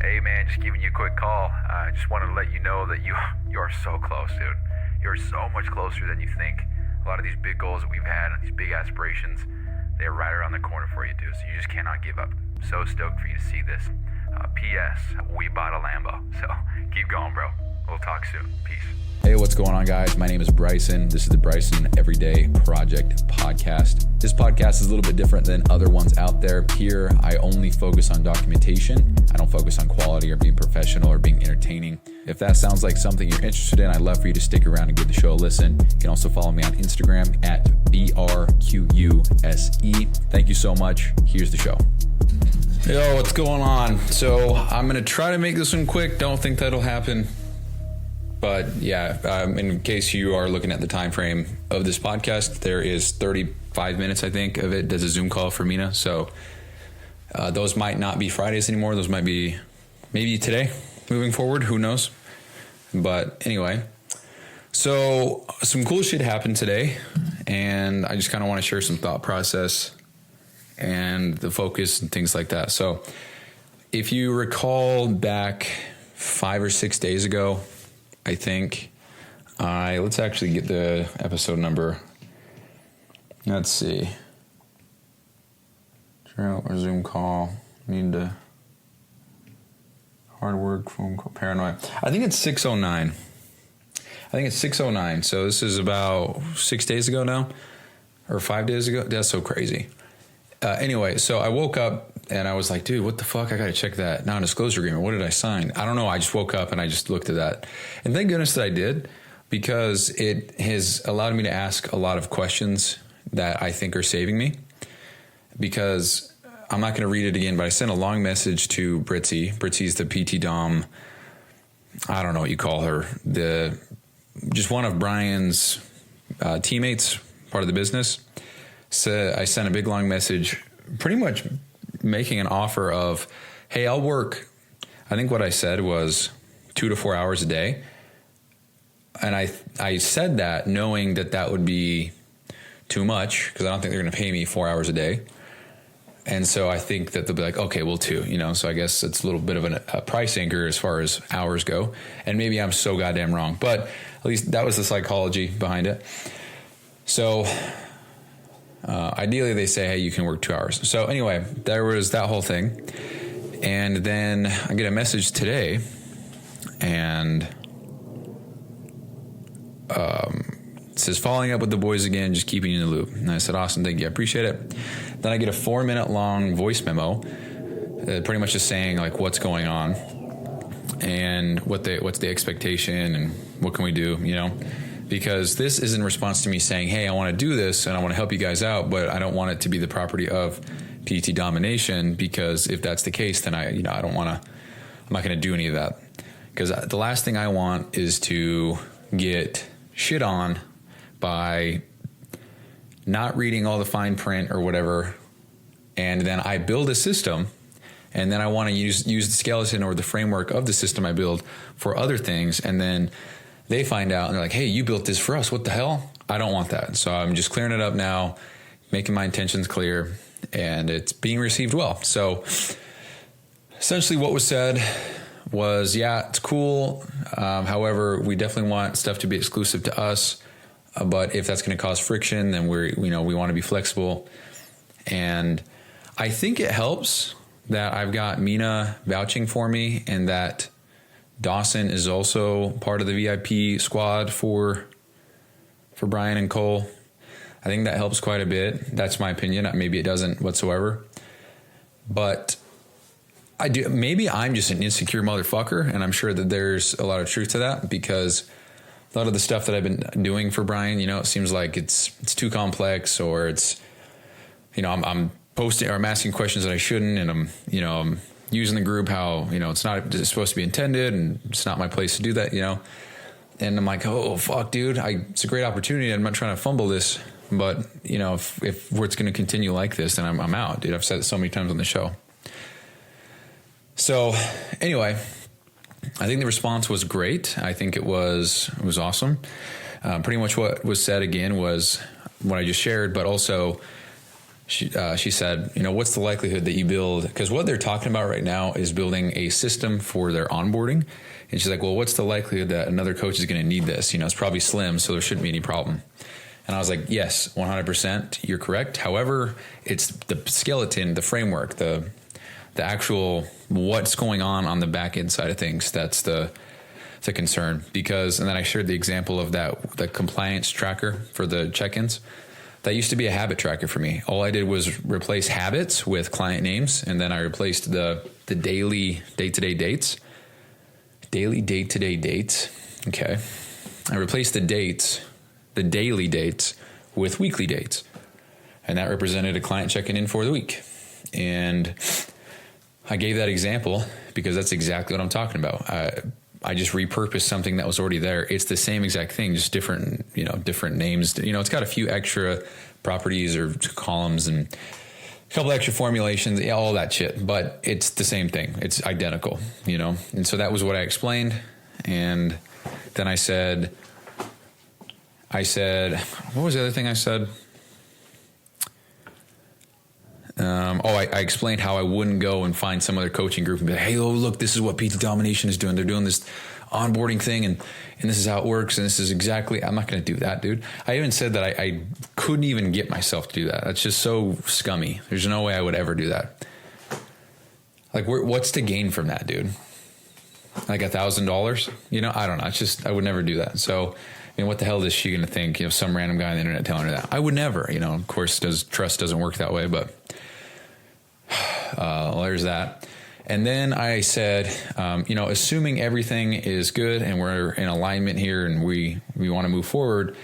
Hey man, just giving you a quick call. I just wanted to let you know that you are so close, dude. You're so much closer than you think. A lot of these big goals that we've had and these big aspirations, they're right around the corner for you, dude. So you just cannot give up. So stoked for you to see this. P.S. We bought a Lambo. So keep going, bro. We'll talk soon. Peace. Hey, what's going on, guys? My name is Bryson. This is the Bryson Everyday Project podcast. This podcast is a little bit different than other ones out there. Here, I only focus on documentation. I don't focus on quality or being professional or being entertaining. If that sounds like something you're interested in, I'd love for you to stick around and give the show a listen. You can also follow me on Instagram at BRQUSE. Thank you so much. Here's the show. Yo, what's going on? So I'm going to try to make this one quick. Don't think that'll happen. But yeah, in case you are looking at the time frame of this podcast, there is 35 minutes, I think, of it as a Zoom call for Mina. So those might not be Fridays anymore. Those might be maybe today moving forward. Who knows? But anyway, so some cool shit happened today. And I just kind of want to share some thought process and the focus and things like that. So if you recall back 5 or 6 days ago, I think let's actually get the episode number. Let's see. Or Zoom call. Need to hard work, phone call, paranoid. I think it's 609. So this is about 6 days ago now, or 5 days ago. That's so crazy. Anyway, so I woke up and I was like, dude, what the fuck? I got to check that non-disclosure agreement. What did I sign? I don't know. I just woke up and I just looked at that. And thank goodness that I did, because it has allowed me to ask a lot of questions that I think are saving me. Because I'm not going to read it again, but I sent a long message to Britzy. Britzy's the PT Dom. I don't know what you call her. Just one of Brian's teammates, part of the business. So I sent a big long message pretty much making an offer of, hey, I'll work. I think what I said was 2 to 4 hours a day. And I said that knowing that would be too much, because I don't think they're going to pay me 4 hours a day. And so I think that they'll be like, okay, well, 2, so I guess it's a little bit of a price anchor as far as hours go. And maybe I'm so goddamn wrong, but at least that was the psychology behind it. So ideally they say, hey, you can work 2 hours. So anyway, there was that whole thing. And then I get a message today, and it says, following up with the boys again, just keeping you in the loop. And I said, awesome, thank you, I appreciate it. Then I get a 4-minute long voice memo, pretty much just saying like what's going on and what's the expectation and what can we do, because this is in response to me saying, hey, I want to do this and I want to help you guys out, but I don't want it to be the property of PT domination, because if that's the case, then I'm not going to do any of that, because the last thing I want is to get shit on by not reading all the fine print or whatever, and then I build a system, and then I want to use the skeleton or the framework of the system I build for other things, and then they find out and they're like, hey, you built this for us, what the hell? I don't want that. So I'm just clearing it up now, making my intentions clear, and it's being received well. So essentially what was said was, yeah, it's cool. However, we definitely want stuff to be exclusive to us. But if that's going to cause friction, then we want to be flexible. And I think it helps that I've got Mina vouching for me, and that Dawson is also part of the VIP squad for Brian and Cole. I think that helps quite a bit. That's my opinion. Maybe it doesn't whatsoever. But I do. Maybe I'm just an insecure motherfucker, and I'm sure that there's a lot of truth to that, because a lot of the stuff that I've been doing for Brian, it seems like it's too complex, or it's, I'm posting or I'm asking questions that I shouldn't, and I'm using the group how, it's supposed to be intended, and it's not my place to do that, and I'm like, oh fuck, dude, it's a great opportunity. I'm not trying to fumble this, but if it's going to continue like this, then I'm out, dude. I've said it so many times on the show. So anyway, I think the response was great. I think it was awesome. Pretty much what was said again was what I just shared, but also she said, what's the likelihood that you build, because what they're talking about right now is building a system for their onboarding. And she's like, well, what's the likelihood that another coach is going to need this? It's probably slim, so there shouldn't be any problem. And I was like, yes, 100%, you're correct. However, it's the skeleton, the framework, the actual what's going on the back end side of things. That's the concern. Because, and then I shared the example of the compliance tracker for the check-ins. That used to be a habit tracker for me. All I did was replace habits with client names, and then I replaced the daily day-to-day dates. Daily day-to-day dates. Okay. I replaced the daily dates with weekly dates. And that represented a client checking in for the week. And I gave that example because that's exactly what I'm talking about. I just repurposed something that was already there. It's the same exact thing, just different names. It's got a few extra properties or columns and a couple extra formulations, all that shit, but it's the same thing. It's identical, And so that was what I explained. And then I said, what was the other thing I said? I explained how I wouldn't go and find some other coaching group and be like, hey, look, this is what PT Domination is doing. They're doing this onboarding thing, and this is how it works, and this is exactly, I'm not going to do that, dude. I even said that I couldn't even get myself to do that. That's just so scummy. There's no way I would ever do that. Like, what's the gain from that, dude? Like $1,000? I don't know. It's just, I would never do that. So, what the hell is she going to think? Some random guy on the internet telling her that. I would never, of course, trust doesn't work that way, but there's that. And then I said, assuming everything is good and we're in alignment here and we want to move forward,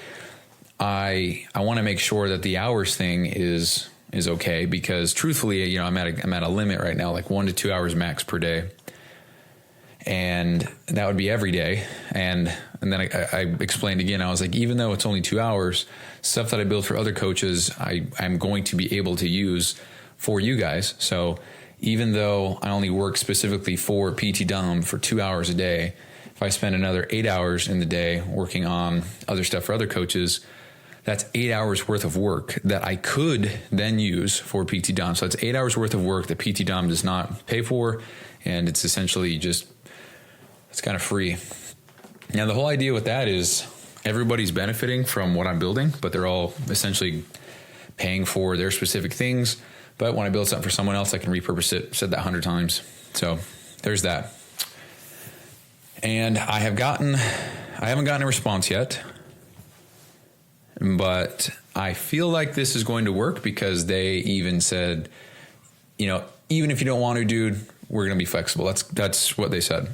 I want to make sure that the hours thing is okay, because truthfully, I'm at a limit right now, like 1 to 2 hours max per day. And that would be every day. And then I explained again, I was like, even though it's only 2 hours, stuff that I build for other coaches, I'm going to be able to use for you guys. So even though I only work specifically for PT Dom for 2 hours a day, if I spend another 8 hours in the day working on other stuff for other coaches, that's 8 hours worth of work that I could then use for PT Dom. So that's 8 hours worth of work that PT Dom does not pay for. And it's essentially it's kind of free. Now, the whole idea with that is everybody's benefiting from what I'm building, but they're all essentially paying for their specific things. But when I build something for someone else, I can repurpose it. I've said that 100 times. So there's that. And I haven't gotten a response yet, but I feel like this is going to work because they even said, even if you don't want to, dude, we're going to be flexible. That's what they said.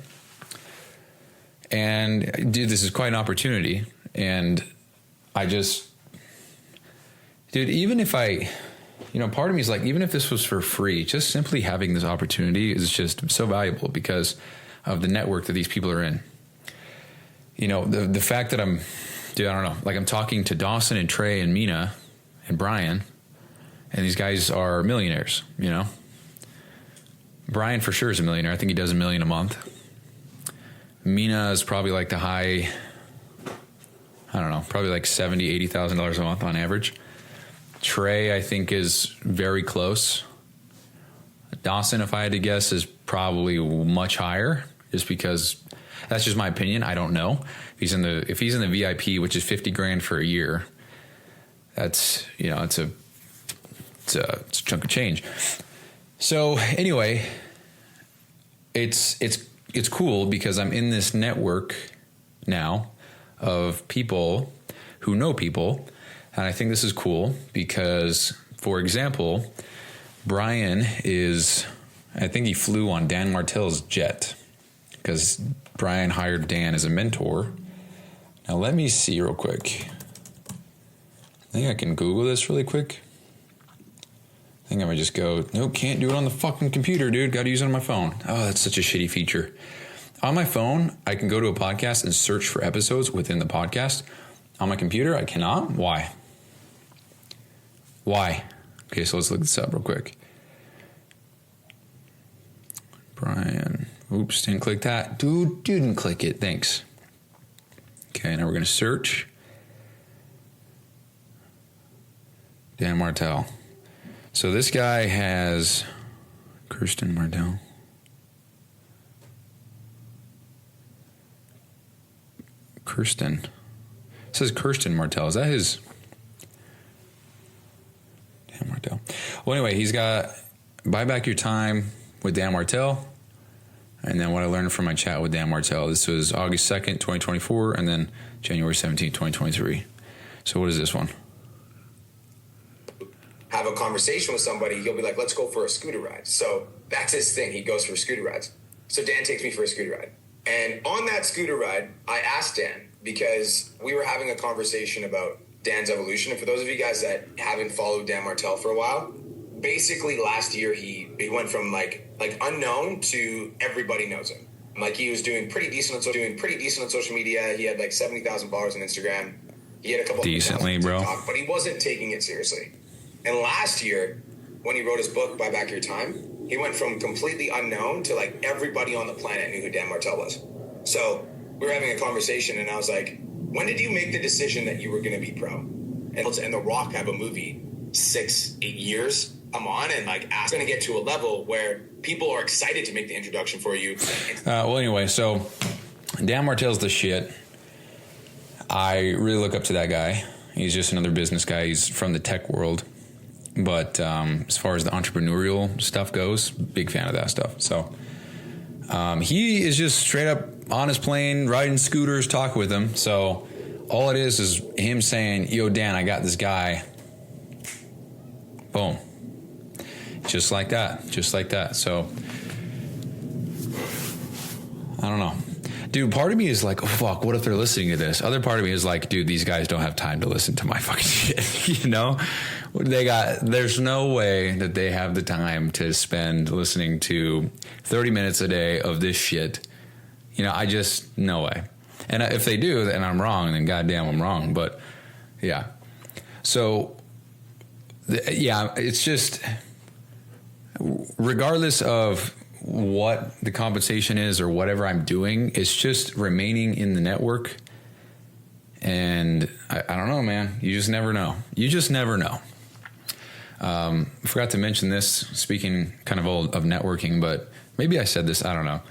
And dude, this is quite an opportunity. And even if part of me is like, even if this was for free, just simply having this opportunity is just so valuable because of the network that these people are in. The fact that I don't know, like I'm talking to Dawson and Trey and Mina and Brian, and these guys are millionaires, Brian for sure is a millionaire. I think he does $1 million a month. Mina is probably like the high, I don't know, probably like $70,000, $80,000 a month on average. Trey, I think, is very close. Dawson, if I had to guess, is probably much higher, just because that's just my opinion. I don't know. If he's in the VIP, which is $50,000 for a year, that's it's a chunk of change. So anyway, it's cool because I'm in this network now of people who know people. And I think this is cool because, for example, Brian I think he flew on Dan Martell's jet because Brian hired Dan as a mentor. Now, let me see real quick. I think I can Google this really quick. I think I might just go, nope, can't do it on the fucking computer, dude. Got to use it on my phone. Oh, that's such a shitty feature. On my phone, I can go to a podcast and search for episodes within the podcast. On my computer, I cannot. Why? Okay, so let's look this up real quick. Brian. Oops, didn't click that. Dude, didn't click it. Thanks. Okay, now we're going to search Dan Martell. So this guy has Kirsten Martell. Kirsten. It says Kirsten Martell. Is that his? Dan Martell. Well, anyway, he's got Buy Back Your Time with Dan Martell. And then what I learned from my chat with Dan Martell. This was August 2nd, 2024. And then January 17th, 2023. So what is this one? Have a conversation with somebody, he'll be like, let's go for a scooter ride. So that's his thing. He goes for scooter rides. So Dan takes me for a scooter ride. And on that scooter ride, I asked Dan, because we were having a conversation about Dan's evolution. And for those of you guys that haven't followed Dan Martell for a while, basically last year he went from like unknown to everybody knows him. Like he was doing pretty decent on social media. He had like 70,000 followers on Instagram. He had a couple decently, bro, TikTok, but he wasn't taking it seriously. And last year, when he wrote his book, Buy Back Your Time, he went from completely unknown to like everybody on the planet knew who Dan Martell was. So we were having a conversation and I was like, when did you make the decision that you were going to be pro? And The Rock have a movie 6-8 years I'm on, and like I'm going to get to a level where people are excited to make the introduction for you. Well, anyway, so Dan Martell's the shit. I really look up to that guy. He's just another business guy. He's from the tech world. But as far as the entrepreneurial stuff goes, big fan of that stuff. So he is just straight up on his plane, riding scooters, talking with him. So all it is him saying, yo, Dan, I got this guy. Boom. Just like that. Just like that. So I don't know. Dude, part of me is like, oh, fuck, what if they're listening to this? Other part of me is like, dude, these guys don't have time to listen to my fucking shit, you know? There's no way that they have the time to spend listening to 30 minutes a day of this shit. You know, no way. And if they do, and I'm wrong, then goddamn I'm wrong. But yeah. So, yeah, it's just, regardless of what the compensation is or whatever I'm doing, it's just remaining in the network. And I don't know, man. You just never know. You just never know. I forgot to mention this, speaking kind of of networking, but maybe I said this, I don't know.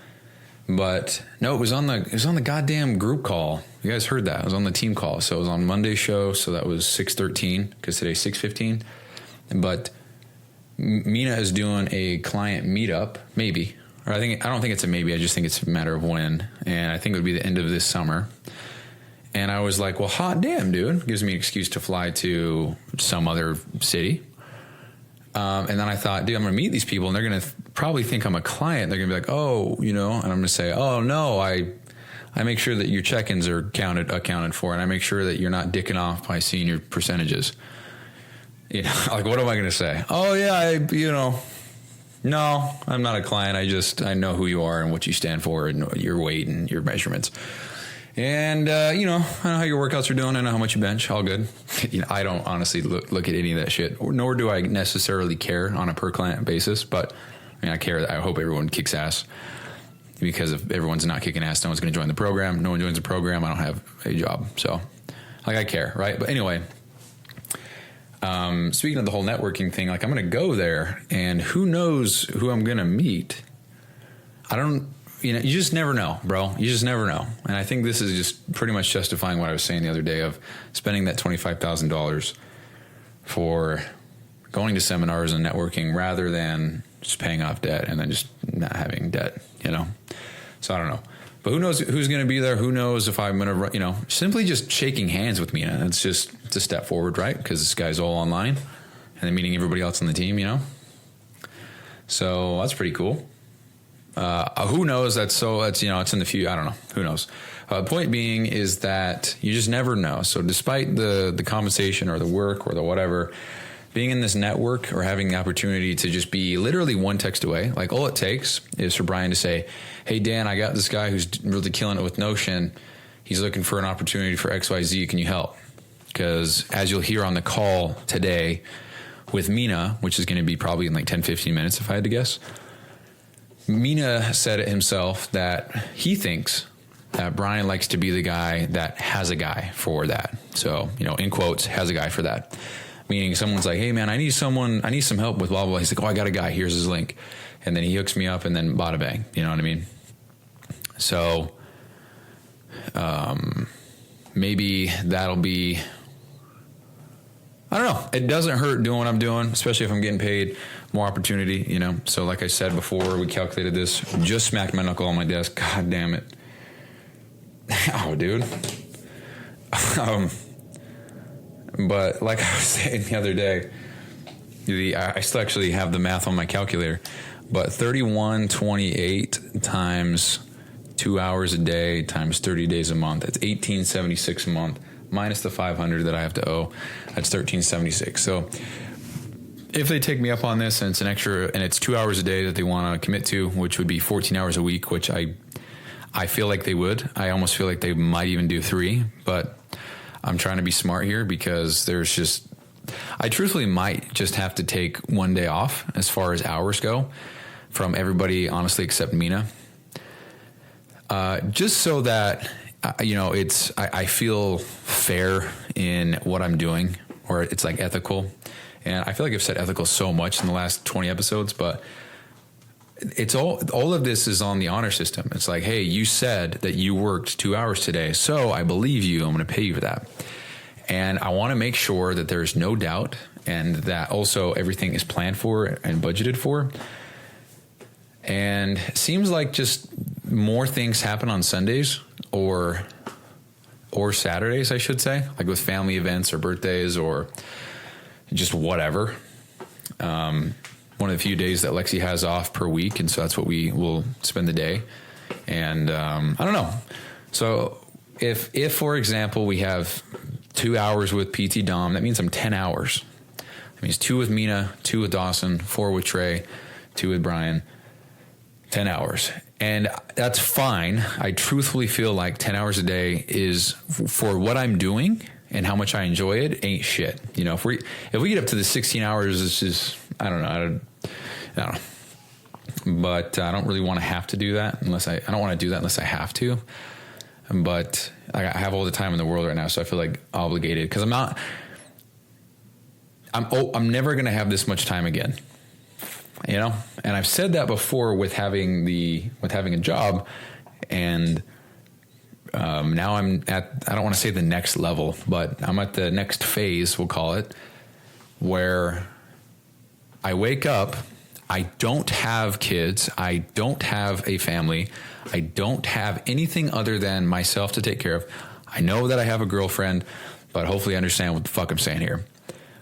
But no, it was on the goddamn group call. You guys heard that. It was on the team call. So it was on Monday's show, so that was 6:13 because today's 6:15. But Mina is doing a client meetup, maybe. Or I don't think it's a maybe, I just think it's a matter of when. And I think it would be the end of this summer. And I was like, well, hot damn, dude. Gives me an excuse to fly to some other city. And then I thought, dude, I'm going to meet these people and they're going to probably think I'm a client. They're going to be like, oh, you know, and I'm going to say, oh, no, I make sure that your check-ins are accounted for, and I make sure that you're not dicking off by seeing your percentages. You know, like, what am I going to say? Oh, yeah, no, I'm not a client. I know who you are and what you stand for and your weight and your measurements. And, I know how your workouts are doing. I know how much you bench. All good. I don't honestly look at any of that shit, nor do I necessarily care on a per client basis. But I care. I hope everyone kicks ass, because if everyone's not kicking ass, no one's going to join the program. No one joins the program, I don't have a job. So I care. Right. But anyway, speaking of the whole networking thing, I'm going to go there and who knows who I'm going to meet. You just never know, bro. You just never know. And I think this is just pretty much justifying what I was saying the other day of spending that $25,000 for going to seminars and networking rather than just paying off debt and then just not having debt, So I don't know. But who knows who's going to be there? Who knows if I'm going to, simply just shaking hands with Mina. It's a step forward, right? Because this guy's all online and then meeting everybody else on the team, So that's pretty cool. Who knows? It's in the future. I don't know. Who knows? The point being is that you just never know. So despite the compensation or the work or the whatever, being in this network or having the opportunity to just be literally one text away, all it takes is for Brian to say, hey, Dan, I got this guy who's really killing it with Notion. He's looking for an opportunity for XYZ. Can you help? Because as you'll hear on the call today with Mina, which is going to be probably in 10, 15 minutes, if I had to guess, Mina said it himself that he thinks that Brian likes to be the guy that has a guy for that. So, in quotes, has a guy for that. Meaning someone's like, hey man, I need some help with blah, blah. He's like, oh, I got a guy, here's his link. And then he hooks me up and then bada bang, you know what I mean? So, maybe that'll be, I don't know. It doesn't hurt doing what I'm doing, especially if I'm getting paid, more opportunity, you know? So like I said before, we calculated this, just smacked my knuckle on my desk. God damn it. Oh, dude. But like I was saying the other day, I still actually have the math on my calculator, but 3128 times 2 hours a day times 30 days a month, that's 1876 a month, minus the 500 that I have to owe, that's 1376. So if they take me up on this and it's an extra, and it's 2 hours a day that they want to commit to, which would be 14 hours a week, which I feel like they would. I almost feel like they might even do 3, but I'm trying to be smart here because I truthfully might just have to take one day off as far as hours go from everybody, honestly, except Mina. Just so that, I feel fair in what I'm doing, or it's like ethical. And I feel like I've said ethical so much in the last 20 episodes, but it's all of this is on the honor system. It's like, hey, you said that you worked 2 hours today, so I believe you. I'm going to pay you for that. And I want to make sure that there's no doubt and that also everything is planned for and budgeted for. And it seems like just more things happen on Sundays or Saturdays, I should say, like with family events or birthdays or just whatever. One of the few days that Lexi has off per week, and so that's what we will spend the day. And I don't know. So if for example we have 2 hours with PT Dom, that means I'm 10 hours. That means 2 with Mina, 2 with Dawson, 4 with Trey, 2 with Brian. 10 hours. And that's fine. I truthfully feel like 10 hours a day is, for what I'm doing and how much I enjoy it, ain't shit. You know, if we get up to the 16 hours, it's just, I don't know. But I don't really want to have to do that I don't want to do that unless I have to. But I have all the time in the world right now, so I feel like obligated because I'm never going to have this much time again. You know, and I've said that before with having a job, and now I'm at, I don't want to say the next level, but I'm at the next phase, we'll call it, where I wake up, I don't have kids, I don't have a family, I don't have anything other than myself to take care of. I know that I have a girlfriend, but hopefully I understand what the fuck I'm saying here.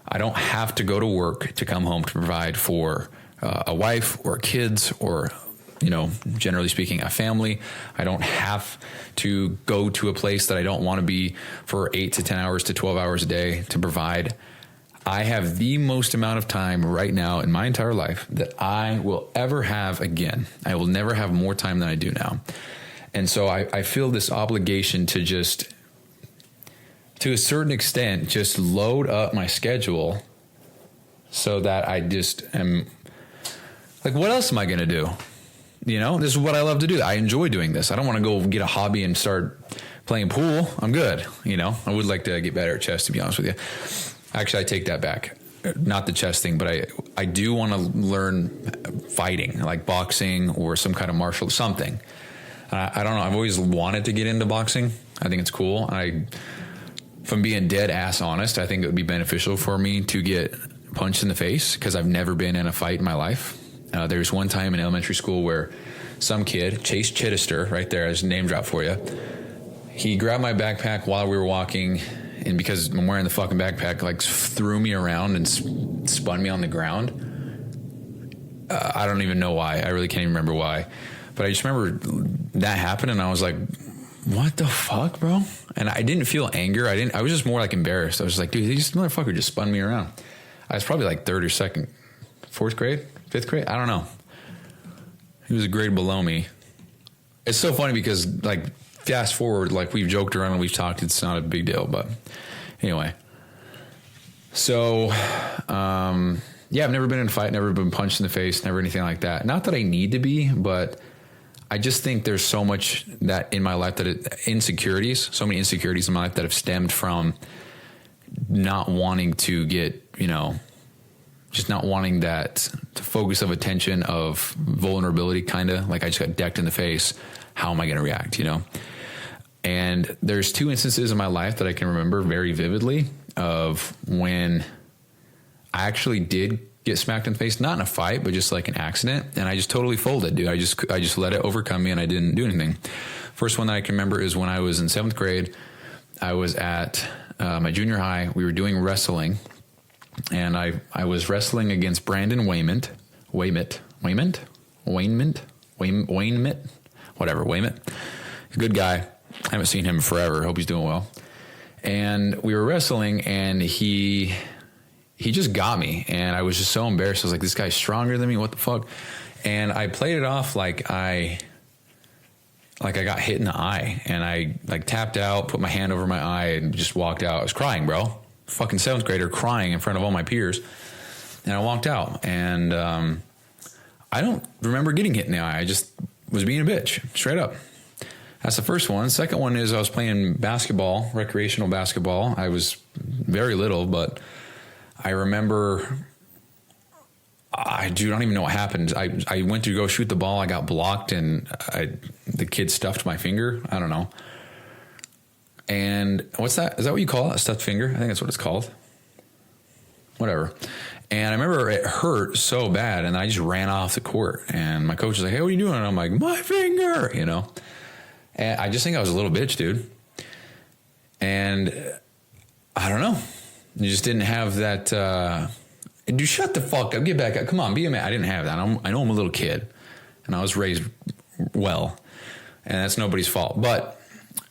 I don't have to go to work to come home to provide for a wife or kids or, you know, generally speaking, a family. I don't have to go to a place that I don't want to be for 8 to 10 hours to 12 hours a day to provide. I have the most amount of time right now in my entire life that I will ever have again. I will never have more time than I do now. And so I feel this obligation to just, to a certain extent, just load up my schedule so that I just am like, what else am I going to do? You know, this is what I love to do. I enjoy doing this. I don't want to go get a hobby and start playing pool. I'm good. You know, I would like to get better at chess, to be honest with you. Actually, I take that back. Not the chess thing, but I do want to learn fighting, like boxing or some kind of martial something. I don't know. I've always wanted to get into boxing. I think it's cool. If I'm being dead ass honest, I think it would be beneficial for me to get punched in the face because I've never been in a fight in my life. There's one time in elementary school where some kid, Chase Chittister, right there, as a name drop for you, he grabbed my backpack while we were walking, and because I'm wearing the fucking backpack, like threw me around and spun me on the ground. I don't even know why. I really can't even remember why. But I just remember that happened, and I was like, what the fuck, bro? And I didn't feel anger. I was just more like embarrassed. I was like, dude, this motherfucker just spun me around. I was probably like 3rd or 2nd, 4th grade, 5th grade. I don't know. He was a grade below me. It's so funny because, like, fast forward, like, we've joked around and we've talked. It's not a big deal, but anyway. So, yeah, I've never been in a fight, never been punched in the face, never anything like that. Not that I need to be, but I just think there's so much that in my life so many insecurities in my life that have stemmed from not wanting to get just not wanting that to focus of attention of vulnerability, kind of like I just got decked in the face. How am I going to react, And there's 2 instances in my life that I can remember very vividly of when I actually did get smacked in the face, not in a fight, but just like an accident. And I just totally folded, dude. I just let it overcome me and I didn't do anything. First one that I can remember is when I was in 7th grade. I was at my junior high. We were doing wrestling. And I was wrestling against Brandon Waymit, a good guy. I haven't seen him forever. Hope he's doing well. And we were wrestling, and he just got me, and I was just so embarrassed. I was like, this guy's stronger than me. What the fuck? And I played it off like I got hit in the eye, and I like tapped out, put my hand over my eye, and just walked out. I was crying, bro. Fucking 7th grader crying in front of all my peers. And I walked out, and I don't remember getting hit in the eye. I just was being a bitch, straight up. That's the first one. Second one is I was playing basketball, recreational basketball. I was very little, but I remember, I don't even know what happened. I went to go shoot the ball. I got blocked, and the kid stuffed my finger. I don't know. And what's that? Is that what you call it? A stuffed finger? I think that's what it's called. Whatever. And I remember it hurt so bad, and I just ran off the court. And my coach was like, hey, what are you doing? And I'm like, my finger, And I just think I was a little bitch, dude. And I don't know. You just didn't have that. Dude, shut the fuck up. Get back up. Come on, be a man. I didn't have that. I know I'm a little kid, and I was raised well, and that's nobody's fault. But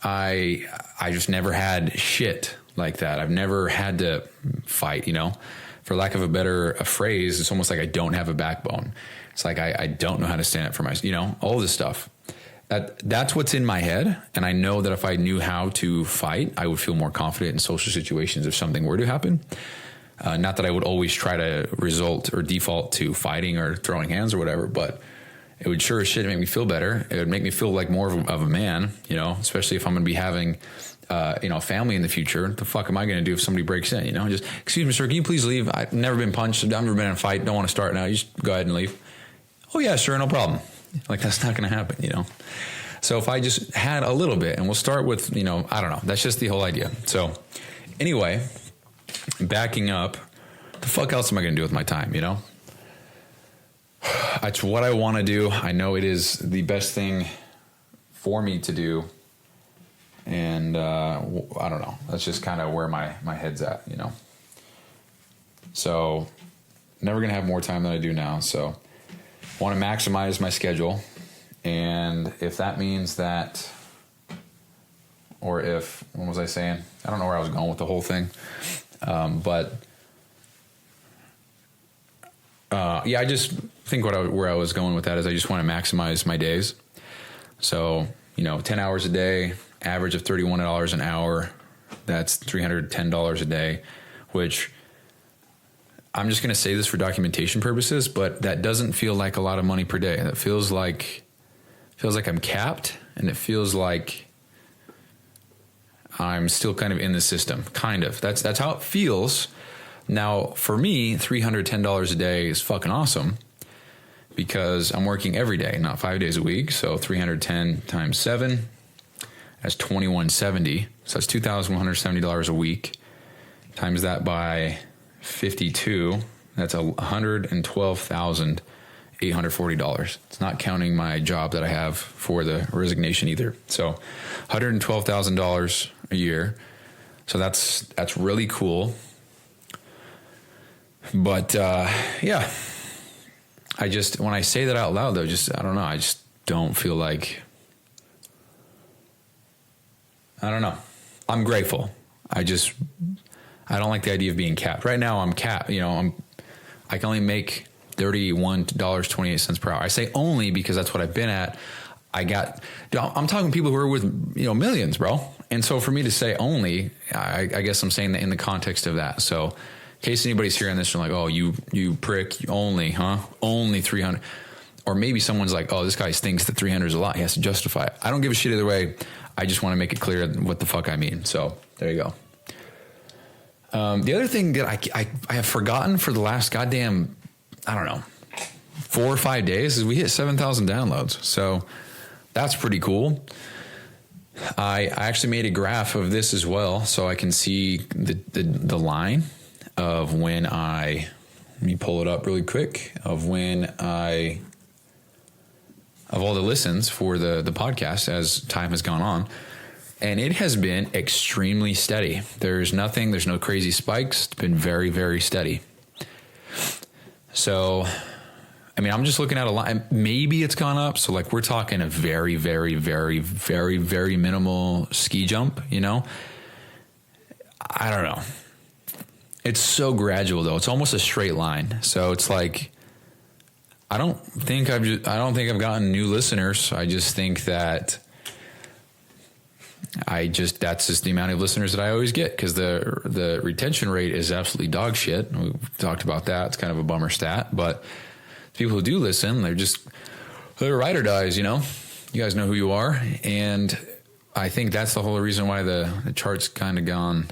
I just never had shit like that. I've never had to fight, For lack of a phrase, it's almost like I don't have a backbone. It's like I don't know how to stand up for myself, all this stuff. That's what's in my head, and I know that if I knew how to fight, I would feel more confident in social situations if something were to happen. Not that I would always try to result or default to fighting or throwing hands or whatever, but it would sure as shit make me feel better. It would make me feel like more of a man, especially if I'm going to be having, a family in the future. What the fuck am I going to do if somebody breaks in, just, excuse me, sir, can you please leave? I've never been punched. I've never been in a fight. Don't want to start now. You just go ahead and leave. Oh yeah, sure. No problem. Like that's not going to happen, So if I just had a little bit, and we'll start with, I don't know. That's just the whole idea. So anyway, backing up, the fuck else am I going to do with my time, It's what I want to do. I know it is the best thing for me to do. And I don't know. That's just kind of where my head's at, So never going to have more time than I do now. So I want to maximize my schedule. And if that means that, or if, what was I saying? I don't know where I was going with the whole thing. I just think where I was going with that is I just want to maximize my days. So, 10 hours a day, average of $31 an hour. That's $310 a day, which I'm just going to say this for documentation purposes, but that doesn't feel like a lot of money per day. That feels like I'm capped, and it feels like I'm still kind of in the system. Kind of. That's how it feels. Now, for me, $310 a day is fucking awesome because I'm working every day, not 5 days a week. So 310 times 7, that's $2,170. So that's $2,170 a week. Times that by 52, that's $112,840. It's not counting my job that I have for the resignation either. So $112,000 a year. So that's really cool. But yeah, when I say that out loud though, I don't know. I just don't feel like, I don't know. I'm grateful. I don't like the idea of being capped. Right now I'm capped, I can only make $31.28 per hour. I say only because that's what I've been at. I'm talking people who are with, millions, bro. And so for me to say only, I guess I'm saying that in the context of that. So in case anybody's hearing this and like, oh, you prick, only, huh? Only 300. Or maybe someone's like, oh, this guy thinks that 300 is a lot. He has to justify it. I don't give a shit either way. I just want to make it clear what the fuck I mean. So there you go. The other thing that I have forgotten for the last goddamn, I don't know, 4 or 5 days is we hit 7,000 downloads. So that's pretty cool. I actually made a graph of this as well, so I can see the line of when let me pull it up really quick, of all the listens for the podcast as time has gone on. And it has been extremely steady. There's no crazy spikes. It's been very, very steady. So, I mean, I'm just looking at a line. Maybe it's gone up. So like we're talking a very, very, very, very, very minimal ski jump, you know? I don't know. It's so gradual though. It's almost a straight line. So it's like, I don't think I've gotten new listeners. I just think that that's just the amount of listeners that I always get, because the retention rate is absolutely dog shit. We've talked about that. It's kind of a bummer stat, but people who do listen, they're ride or dies, you know. You guys know who you are, and I think that's the whole reason why the chart's kind of gone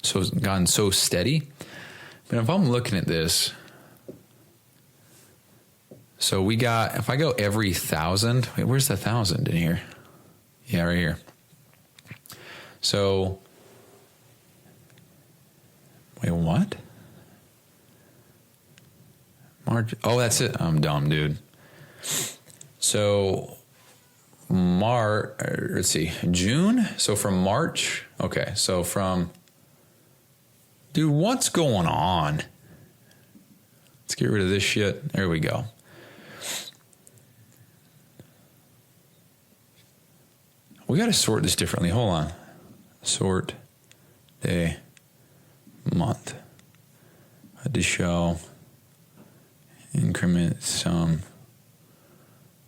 so steady. But if I'm looking at this, so if I go every 1,000, wait, where's the 1,000 in here? Yeah, right here. So, wait, what? March. Oh, that's it. I'm dumb, dude. So, let's see, June. So from March. Okay. So dude, what's going on? Let's get rid of this shit. There we go. We got to sort this differently. Hold on. Sort day, month. Had to show increment sum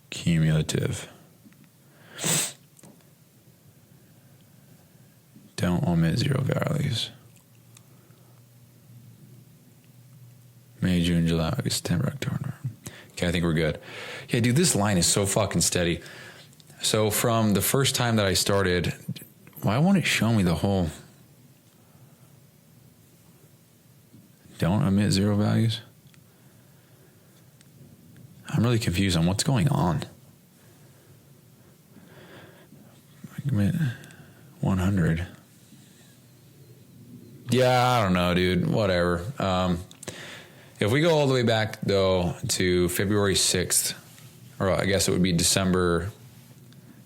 cumulative. Don't omit zero values. May, June, July, August, September, October. Okay, I think we're good. Yeah, dude, this line is so fucking steady. So from the first time that I started, why won't it show me the whole? Don't omit zero values? I'm really confused on what's going on. Omit 100. Yeah, I don't know, dude. Whatever. If we go all the way back, though, to February 6th, or I guess it would be December.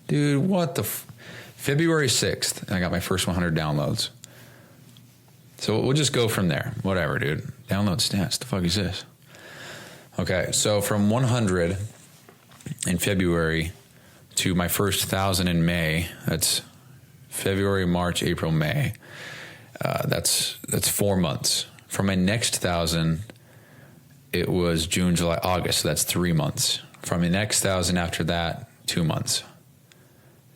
Dude, what the February 6th, I got my first 100 downloads. So we'll just go from there. Whatever, dude. Download stats. The fuck is this? Okay, so from 100 in February to my first 1,000 in May, that's February, March, April, May. That's 4 months. For my next 1,000, it was June, July, August. So that's 3 months. From the next 1,000 after that, 2 months.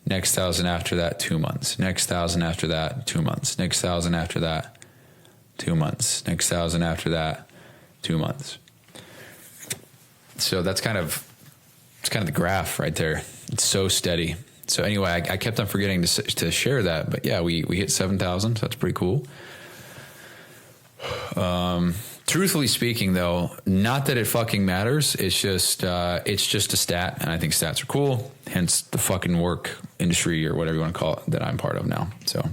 Next 1,000 after that, 2 months. Next 1,000 after that, 2 months. Next 1,000 after that, 2 months. Next 1,000 after that, 2 months. So that's kind of the graph right there. It's so steady. So anyway, I kept on forgetting to share that, but yeah, we hit 7,000. So that's pretty cool. Truthfully speaking, though, not that it fucking matters. It's just a stat, and I think stats are cool. Hence the fucking work industry or whatever you want to call it that I'm part of now. So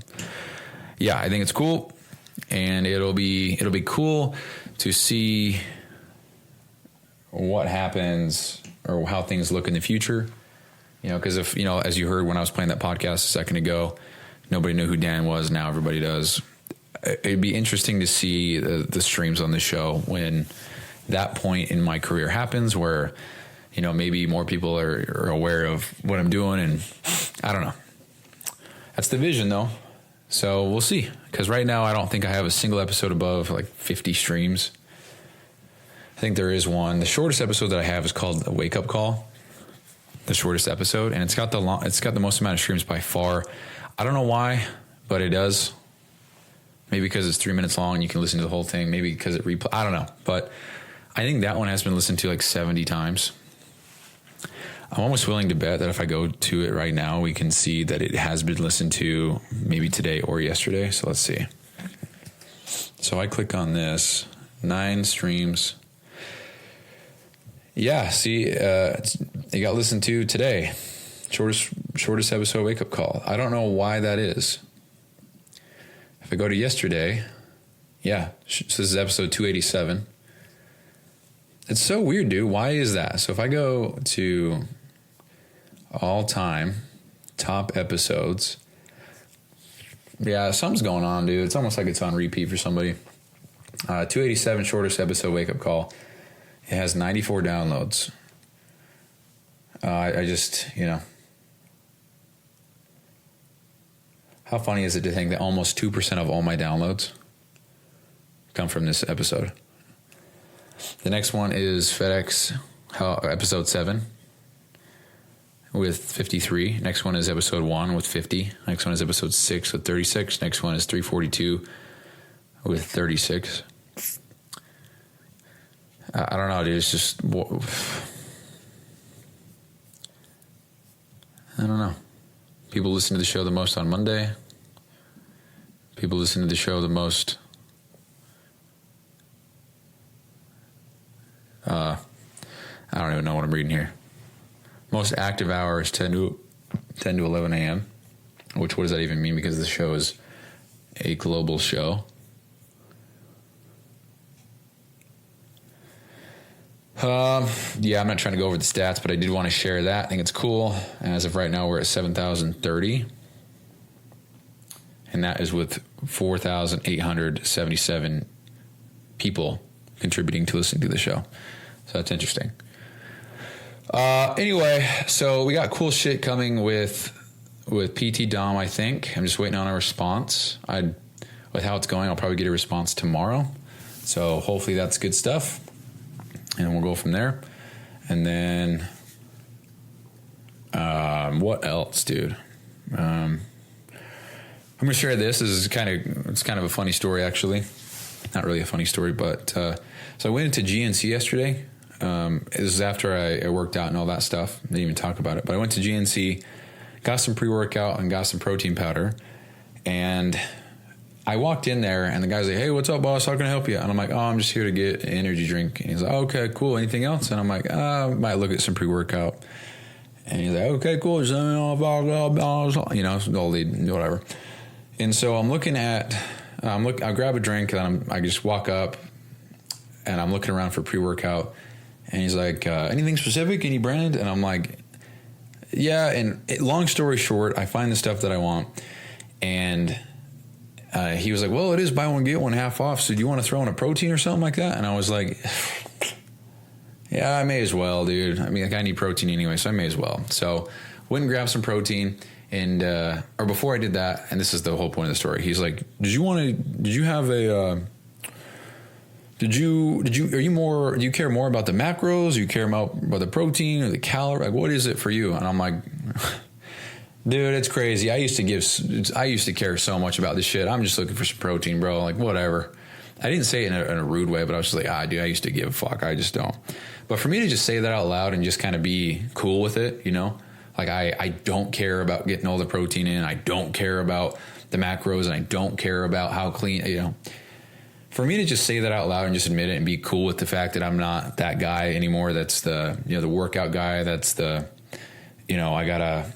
yeah, I think it's cool, and it'll be cool to see what happens or how things look in the future. You know, because if, you know, as you heard when I was playing that podcast a second ago, nobody knew who Dan was. Now everybody does. It'd be interesting to see the streams on the show when that point in my career happens where, you know, maybe more people are aware of what I'm doing, and I don't know. That's the vision, though. So we'll see. Because right now I don't think I have a single episode above like 50 streams. I think there is one. The shortest episode that I have is called A Wake Up Call. The shortest episode, and it's got the most amount of streams by far. I don't know why, but it does. Maybe because it's 3 minutes long and you can listen to the whole thing. Maybe because it I don't know. But I think that one has been listened to like 70 times. I'm almost willing to bet that if I go to it right now, we can see that it has been listened to maybe today or yesterday. So let's see. So I click on this, 9 streams. Yeah, see, it got listened to today. Shortest episode wake up call. I don't know why that is. If I go to yesterday, yeah, so this is episode 287. It's so weird, dude. Why is that? So if I go to all time top episodes, yeah, something's going on, dude. It's almost like it's on repeat for somebody. 287 shortest episode wake up call. It has 94 downloads. I just, how funny is it to think that almost 2% of all my downloads come from this episode? The next one is FedEx episode 7 with 53. Next one is episode 1 with 50. Next one is episode 6 with 36. Next one is 342 with 36. I don't know, dude. It's just, I don't know. People listen to the show the most on Monday. People listen to the show the most. I don't even know what I'm reading here. Most active hour is 10 to 11 a.m. Which, what does that even mean? Because the show is a global show. Yeah, I'm not trying to go over the stats, but I did want to share that. I think it's cool. As of right now, we're at 7,030. And that is with 4,877 people contributing to listening to the show. So that's interesting. Anyway, so we got cool shit coming with PT Dom, I think. I'm just waiting on a response. With how it's going, I'll probably get a response tomorrow. So hopefully that's good stuff. And we'll go from there. And then, what else, dude? I'm going to share this. This is kind of a funny story, actually. Not really a funny story, but so I went into GNC yesterday. This is after I worked out and all that stuff. Didn't even talk about it. But I went to GNC, got some pre-workout and got some protein powder. And I walked in there and the guy's like, "Hey, what's up, boss? How can I help you?" And I'm like, "Oh, I'm just here to get an energy drink." And he's like, "Oh, okay, cool. Anything else?" And I'm like, "I might look at some pre-workout." And he's like, "Okay, cool. Just let me know about all the whatever." And so I'm looking at, I grab a drink and I just walk up and I'm looking around for pre-workout. And he's like, "Anything specific? Any brand?" And I'm like, "Yeah." And long story short, I find the stuff that I want. And he was like, "Well, it is buy one, get one half off. So do you want to throw in a protein or something like that?" And I was like, "Yeah, I may as well, dude. I mean, like, I need protein anyway, so I may as well." So went and grabbed some protein. And, or before I did that, and this is the whole point of the story, he's like, do you care more about the macros? Do you care about the protein or the calorie? Like, what is it for you? And I'm like, dude, it's crazy. I used to care so much about this shit. I'm just looking for some protein, bro. Like, whatever. I didn't say it in a rude way, but I was just like, dude, I used to give a fuck. I just don't. But for me to just say that out loud and just kind of be cool with it, like I don't care about getting all the protein in. I don't care about the macros, and I don't care about how clean, For me to just say that out loud and just admit it and be cool with the fact that I'm not that guy anymore. That's the, the workout guy. That's the, I gotta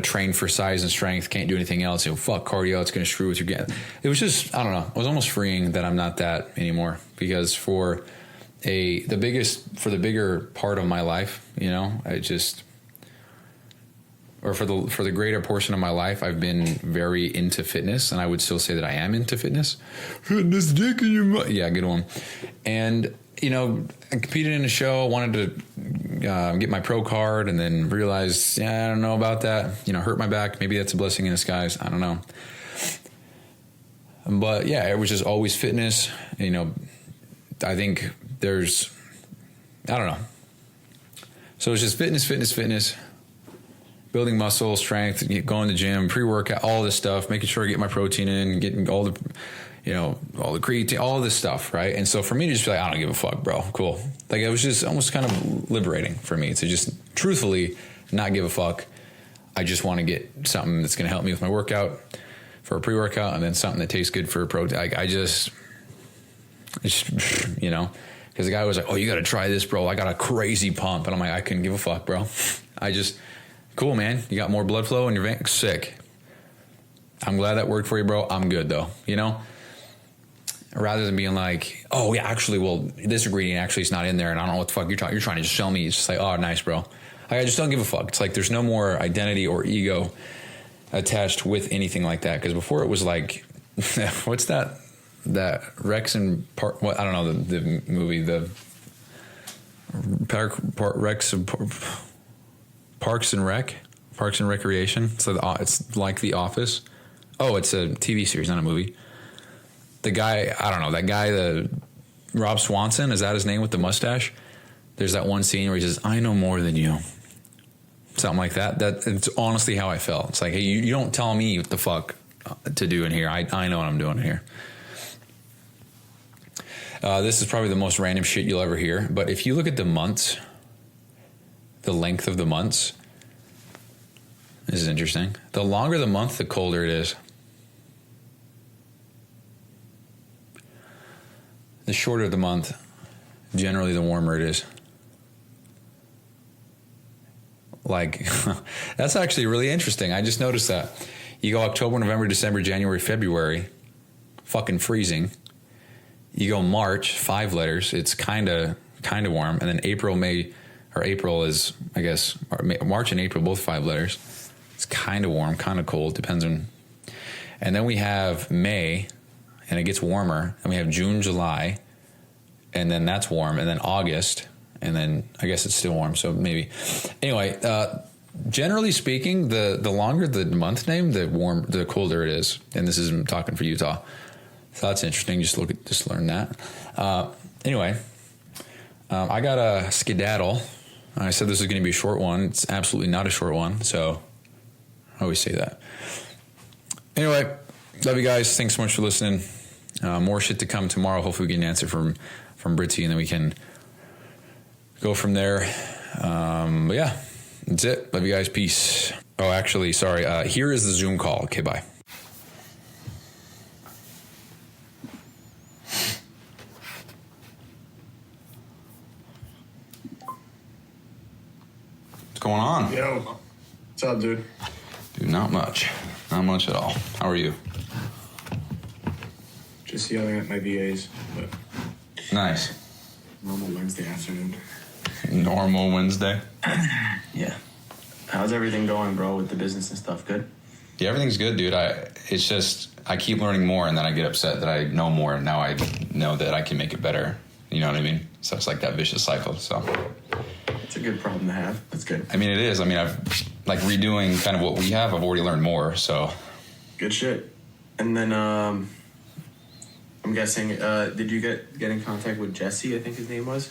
train for size and strength. Can't do anything else. Fuck cardio. It's going to screw with your game. It was just, I don't know. It was almost freeing that I'm not that anymore, because for the bigger part of my life, for the greater portion of my life, I've been very into fitness, and I would still say that I am into fitness. Fitness dick in your mouth. Yeah, good one. And, I competed in a show, wanted to get my pro card, and then realized, I don't know about that. Hurt my back. Maybe that's a blessing in disguise. I don't know. But yeah, it was just always fitness. I think I don't know. So it's just fitness. Building muscle, strength, going to the gym, pre-workout, all this stuff, making sure I get my protein in, getting all the creatine, all this stuff, right? And so for me to just be like, I don't give a fuck, bro, cool. Like, it was just almost kind of liberating for me to just truthfully not give a fuck. I just want to get something that's going to help me with my workout for a pre-workout, and then something that tastes good for a protein. I just, you know, because the guy was like, oh, you got to try this, bro. I got a crazy pump. And I'm like, I couldn't give a fuck, bro. Cool, man. You got more blood flow in your veins. Sick. I'm glad that worked for you, bro. I'm good, though. You know? Rather than being like, oh, yeah, actually, well, this ingredient actually is not in there, and I don't know what the fuck you're trying to just sell me. It's just like, oh, nice, bro. I just don't give a fuck. It's like there's no more identity or ego attached with anything like that. Because before it was like, what's that Rex and Park? What, I don't know the movie, the Parks and Recreation. So it's like The Office. Oh, it's a TV series, not a movie. The guy, I don't know, that guy, the Rob Swanson, is that his name with the mustache? There's that one scene where he says, I know more than you. Something like that. It's honestly how I felt. It's like, hey, you don't tell me what the fuck to do in here. I know what I'm doing here. This is probably the most random shit you'll ever hear. But if you look at the months, the length of the months, this is interesting. The longer the month, the colder it is. The shorter the month, generally the warmer it is. Like, that's actually really interesting. I just noticed that. You go October, November, December, January, February, fucking freezing. You go March, 5 letters, it's kind of warm. And then April is, I guess, March and April, both 5 letters. It's kind of warm, kind of cold, depends on. And then we have May, and it gets warmer. And we have June, July, and then that's warm. And then August, and then I guess it's still warm, so maybe. Anyway, generally speaking, the longer the month name, the colder it is. And this is, I'm talking for Utah. So that's interesting. Just learn that. Anyway, I got a skedaddle. I said this is going to be a short one. It's absolutely not a short one. So I always say that. Anyway, love you guys. Thanks so much for listening. More shit to come tomorrow. Hopefully we get an answer from Britzy, and then we can go from there. But yeah, that's it. Love you guys. Peace. Oh, actually, sorry. Here is the Zoom call. Okay, bye. What's going on? Yo, what's up, dude? Dude, not much. Not much at all. How are you? Just yelling at my VAs, but Nice. normal Wednesday afternoon. Normal Wednesday. Yeah. How's everything going, bro, with the business and stuff? Good? Yeah, everything's good, dude. It's just I keep learning more, and then I get upset that I know more, and now I know that I can make it better. You know what I mean? So it's like that vicious cycle. So It's a good problem to have. That's good. I mean, it is. I mean, I've like redoing kind of what we have. I've already learned more. So Good shit. And then, I'm guessing, did you get in contact with Jesse, I think his name was?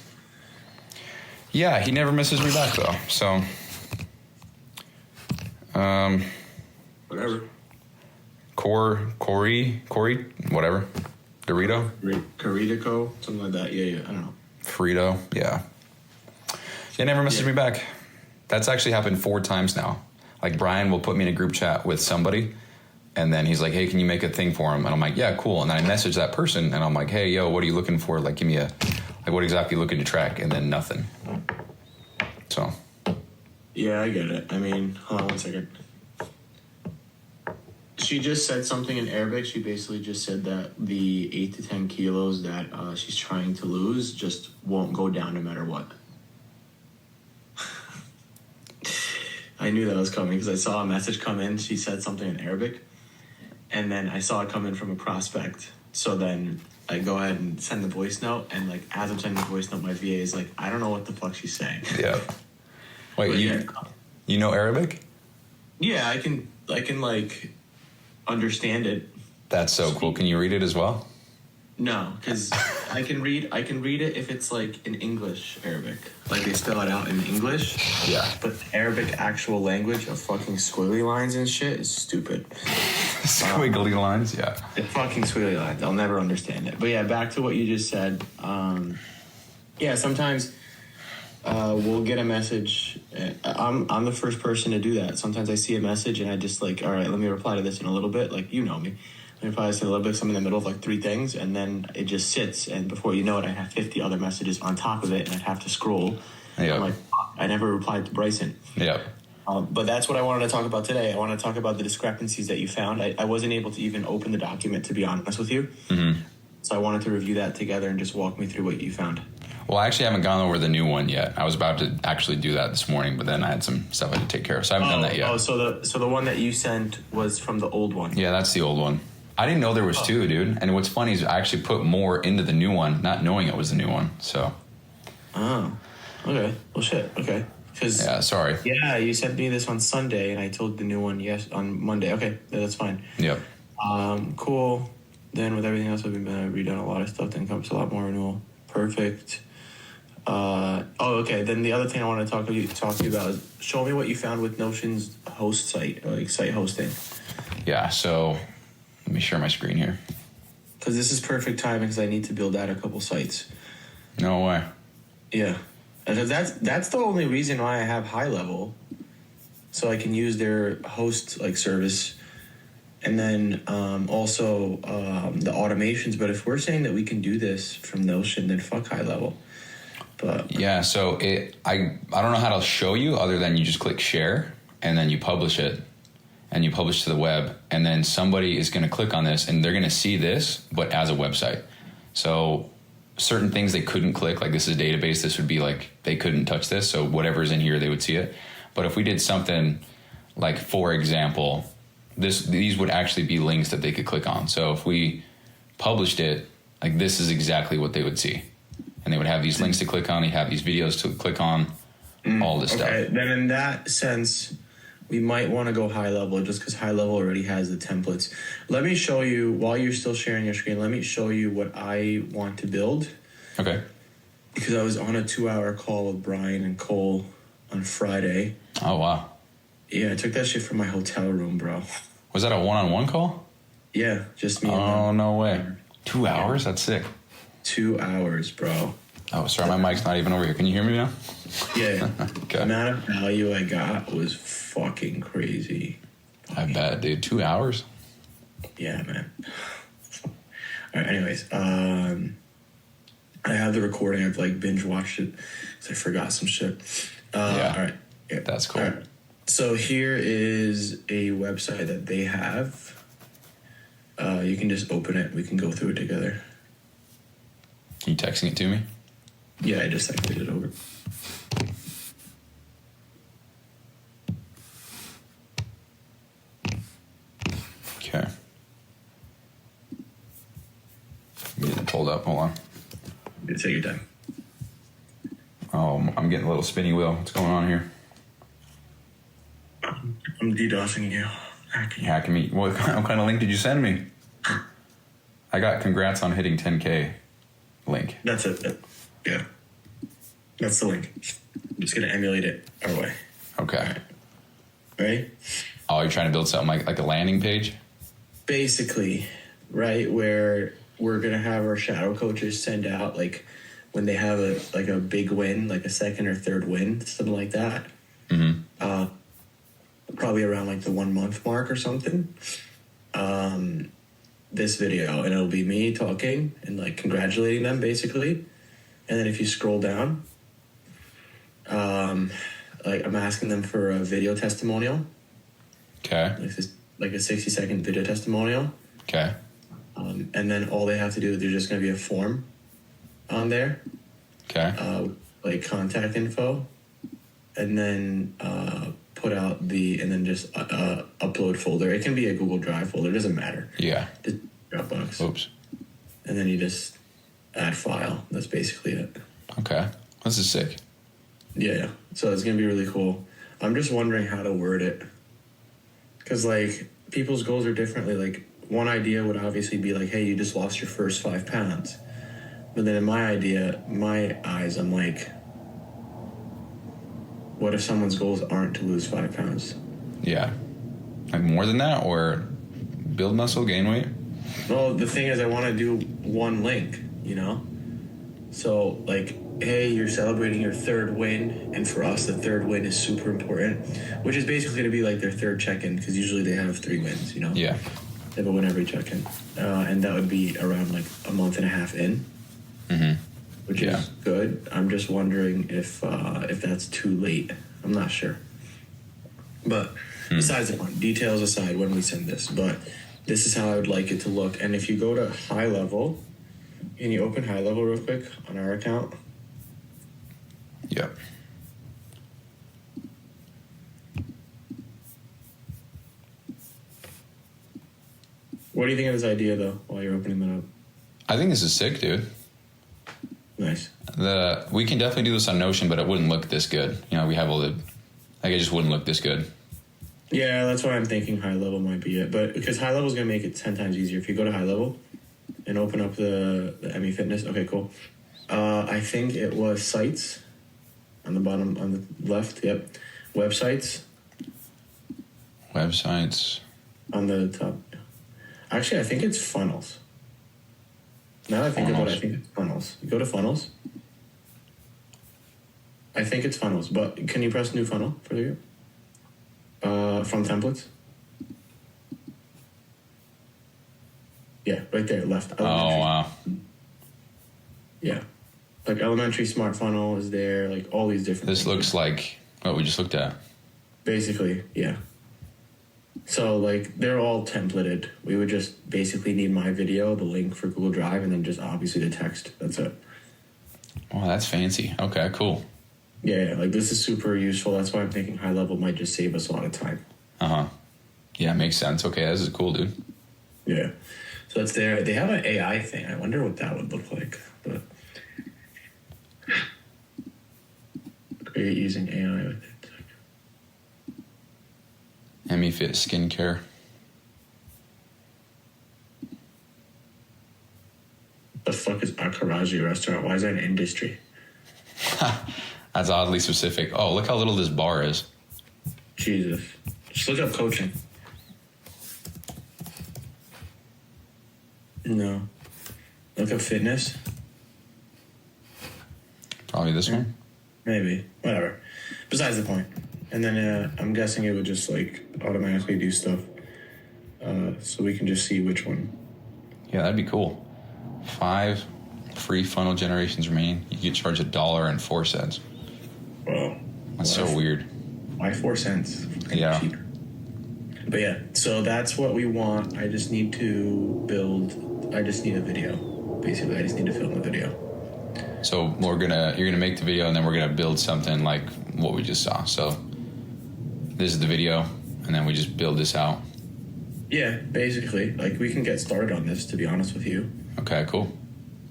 yeah, he never misses me back though. So Whatever. Corey, whatever. Dorito, Caritico, something like that. Yeah, I don't know. Frito, yeah. He never misses me back. That's actually happened 4 times now. Like Brian will put me in a group chat with somebody, and then he's like, hey, can you make a thing for him? And I'm like, yeah, cool. And then I message that person, and I'm like, hey, yo, what are you looking for? Like, give me what exactly are you looking to track? And then nothing. So. Yeah, I get it. I mean, hold on one second. She just said something in Arabic. She basically just said that the 8 to 10 kilos that she's trying to lose just won't go down no matter what. I knew that was coming because I saw a message come in. She said something in Arabic, and then I saw it come in from a prospect. So then I go ahead and send the voice note, and like as I'm sending the voice note, my VA is like, I don't know what the fuck she's saying. Yeah. Wait, you know Arabic? Yeah, I can like understand it. That's so cool. Can you read it as well? No, because I can read it if it's like in English Arabic. Like they spell it out in English. Yeah. But Arabic actual language of fucking squiggly lines and shit is stupid. Squiggly lines, yeah. It's fucking squiggly lines. I'll never understand it. But yeah, back to what you just said. Yeah, sometimes we'll get a message. I'm the first person to do that. Sometimes I see a message and I just like, all right, let me reply to this in a little bit. Like, you know me. Let me reply to this in a little bit. So I'm in the middle of like 3 things, and then it just sits. And before you know it, I have 50 other messages on top of it, and I'd have to scroll. Yeah. I'm like, I never replied to Bryson. Yeah. But that's what I wanted to talk about today. I want to talk about the discrepancies that you found. I wasn't able to even open the document, to be honest with you. Mm-hmm. So I wanted to review that together and just walk me through what you found. Well, I actually haven't gone over the new one yet. I was about to actually do that this morning, but then I had some stuff I had to take care of, so I haven't done that yet. Oh, so the one that you sent was from the old one. Yeah, that's the old one. I didn't know there was 2, dude. And what's funny is I actually put more into the new one, not knowing it was the new one. So. Oh, okay. Well, shit. Okay. Yeah, sorry. Yeah, you sent me this on Sunday, and I told the new one on Monday. Okay, that's fine. Yep. Cool. Then with everything else, I've redone a lot of stuff to encompass a lot more renewal. Perfect. Okay. Then the other thing I want to talk to you about is show me what you found with Notion's host site, like site hosting. Yeah. So let me share my screen here. Because this is perfect timing because I need to build out a couple sites. No way. Yeah. That's the only reason why I have high level, so I can use their host like service, and then also the automations. But if we're saying that we can do this from Notion, then fuck high level. But yeah, so I don't know how to show you other than you just click share and then you publish it, and you publish to the web, and then somebody is going to click on this and they're going to see this, but as a website. So certain things they couldn't click, like this is a database, this would be like they couldn't touch this, so whatever's in here they would see it. But if we did something like, for example, these would actually be links that they could click on. So if we published it, like this is exactly what they would see, and they would have these links to click on, they have these videos to click on, all this stuff. Then in that sense, we might want to go high level just because high level already has the templates. Let me show you, while you're still sharing your screen, let me show you what I want to build. Okay. Because I was on a 2-hour call with Brian and Cole on Friday. Oh, wow. Yeah, I took that shit from my hotel room, bro. Was that a one-on-one call? Yeah, just me and them. Oh, no way. 2 hours? That's sick. 2 hours, bro. Oh, sorry, my mic's not even over here. Can you hear me now? Yeah. Okay. The amount of value I got was fucking crazy. I bet, dude. 2 hours? Yeah, man. All right, anyways. I have the recording. I've like binge watched it because I forgot some shit. Yeah. All right. Yeah. That's cool. All right. So here is a website that they have. You can just open it. We can go through it together. Are you texting it to me? Yeah, I just texted it over. Okay. Get it pulled up. Hold on. Take your time. Oh, I'm getting a little spinny wheel. What's going on here? I'm DDoSing you. Hacking me. What kind of link did you send me? I got congrats on hitting 10K link. That's it. Yeah. That's the link. I'm just going to emulate it our way. Okay. All right. Ready? Oh, you're trying to build something like a landing page? Basically, right, where we're going to have our shadow coaches send out, like, when they have a big win, like a second or third win, something like that. Mm-hmm. Probably around, like, the 1 month mark or something. This video, and it'll be me talking and, like, congratulating them, basically. And then if you scroll down, like, I'm asking them for a video testimonial. Okay. Like a 60-second video testimonial. Okay. And then all they have to do, there's just going to be a form on there. Okay. Like contact info. And then put out and then just upload folder. It can be a Google Drive folder. It doesn't matter. Yeah. Just Dropbox. Oops. And then you just add file. That's basically it. Okay. This is sick. Yeah. So it's going to be really cool. I'm just wondering how to word it. Because, like, people's goals are differently. Like, one idea would obviously be like, hey, you just lost your first 5 pounds. But then in my eyes, I'm like, what if someone's goals aren't to lose 5 pounds? Yeah. Like more than that, or build muscle, gain weight? Well, the thing is, I want to do one link, you know? So, like, hey, you're celebrating your third win, and for us, the third win is super important, which is basically going to be like their third check-in, because usually they have 3 wins, you know? Yeah. They have a win every check-in. And that would be around like a month and a half in, which is good. I'm just wondering if that's too late. I'm not sure. But besides the point, details aside when we send this, but this is how I would like it to look. And if you go to high level, can you open high level real quick on our account? Yep. What do you think of this idea, though, while you're opening that up? I think this is sick, dude. Nice. We can definitely do this on Notion, but it wouldn't look this good. You know, we have all the... Like, it just wouldn't look this good. Yeah, that's why I'm thinking high level might be it. But because high level is going to make it 10 times easier. If you go to high level and open up the ME Fitness. Okay, cool. I think it was sites on the bottom, on the left. Yep. Websites. Websites. On the top. Actually, I think it's funnels. Now that I think about it, I think it's funnels. You go to funnels. I think it's funnels, but can you press new funnel for you? From templates? Yeah, right there, left. Oh, wow. Yeah. Like elementary smart funnel is there, like all these different This things. looks like what we just looked at. Basically, yeah. So, like, they're all templated. We would just basically need my video, the link for Google Drive, and then just obviously the text. That's it. Oh, that's fancy. Okay, cool. Yeah, like this is super useful. That's why I'm thinking high level might just save us a lot of time. Uh-huh. Yeah, makes sense. Okay, this is cool, dude. Yeah. So that's there. They have an AI thing. I wonder what that would look like. But create using AI with it. ME Fit skincare. The fuck is Akaraji restaurant? Why is that an industry? That's oddly specific. Oh, look how little this bar is. Jesus. Just look up coaching. No. Look up fitness. Probably this one. Maybe. Whatever. Besides the point. And then I'm guessing it would just like automatically do stuff. So we can just see which one. Yeah, that'd be cool. 5 free funnel generations remaining. You get charged $1.04. Well, That's so weird. Why 4 cents? Yeah. Cheap. But yeah, so that's what we want. I just need to build. I just need a video. Basically, I just need to film a video. So you're gonna make the video, and then we're gonna build something like what we just saw. So this is the video, and then we just build this out. Yeah, basically, like we can get started on this. To be honest with you. Okay, cool.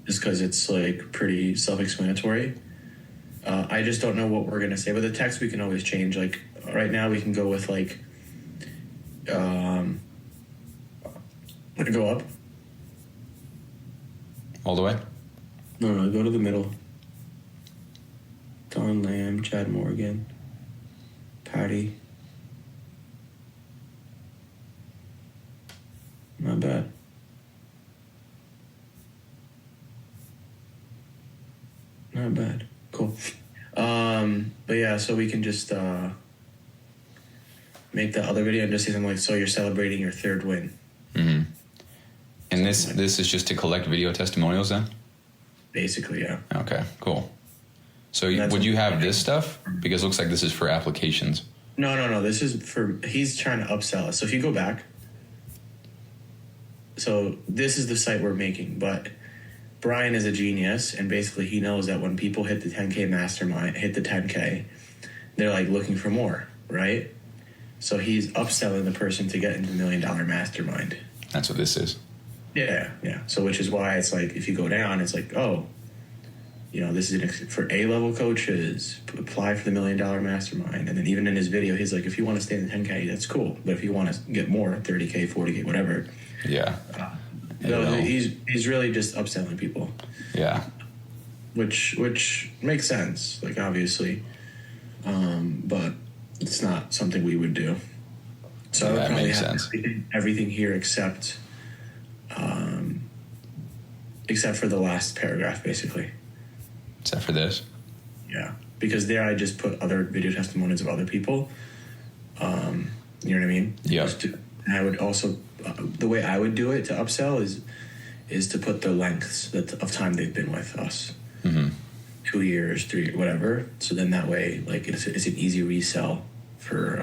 Just because it's like pretty self-explanatory. I just don't know what we're gonna say, but the text we can always change. Like right now, we can go with like, go up. All the way. No, go to the middle. Don Lamb, Chad Morgan, Patty. Not bad. Not bad. Cool. But yeah, so we can just make the other video and just say something like, so you're celebrating your 3rd win. Mm-hmm. And this is just to collect video testimonials then? Basically, yeah. Okay, cool. So would you have this stuff? Because it looks like this is for applications. No. This is for, he's trying to upsell us. So if you go back, so this is the site we're making, but Brian is a genius, and basically he knows that when people hit the 10K mastermind, hit the 10K, they're like looking for more, right? So he's upselling the person to get into the $1 million mastermind. That's what this is. Yeah. So which is why it's like, if you go down, it's like, oh, you know, this is for A-level coaches, apply for the $1 million mastermind. And then even in his video, he's like, if you want to stay in the 10K, that's cool. But if you want to get more, 30K, 40K, whatever. Yeah. No, he's really just upselling people. Yeah. Which makes sense, like obviously. But it's not something we would do. So I would probably makes have sense. everything here except for the last paragraph, basically. except for this. Yeah, because there I just put other video testimonials of other people. You know what I mean? Yeah. And I would also, the way I would do it to upsell is to put the lengths of time they've been with us. 2 years, 3, whatever. So then that way, like it's an easy resell for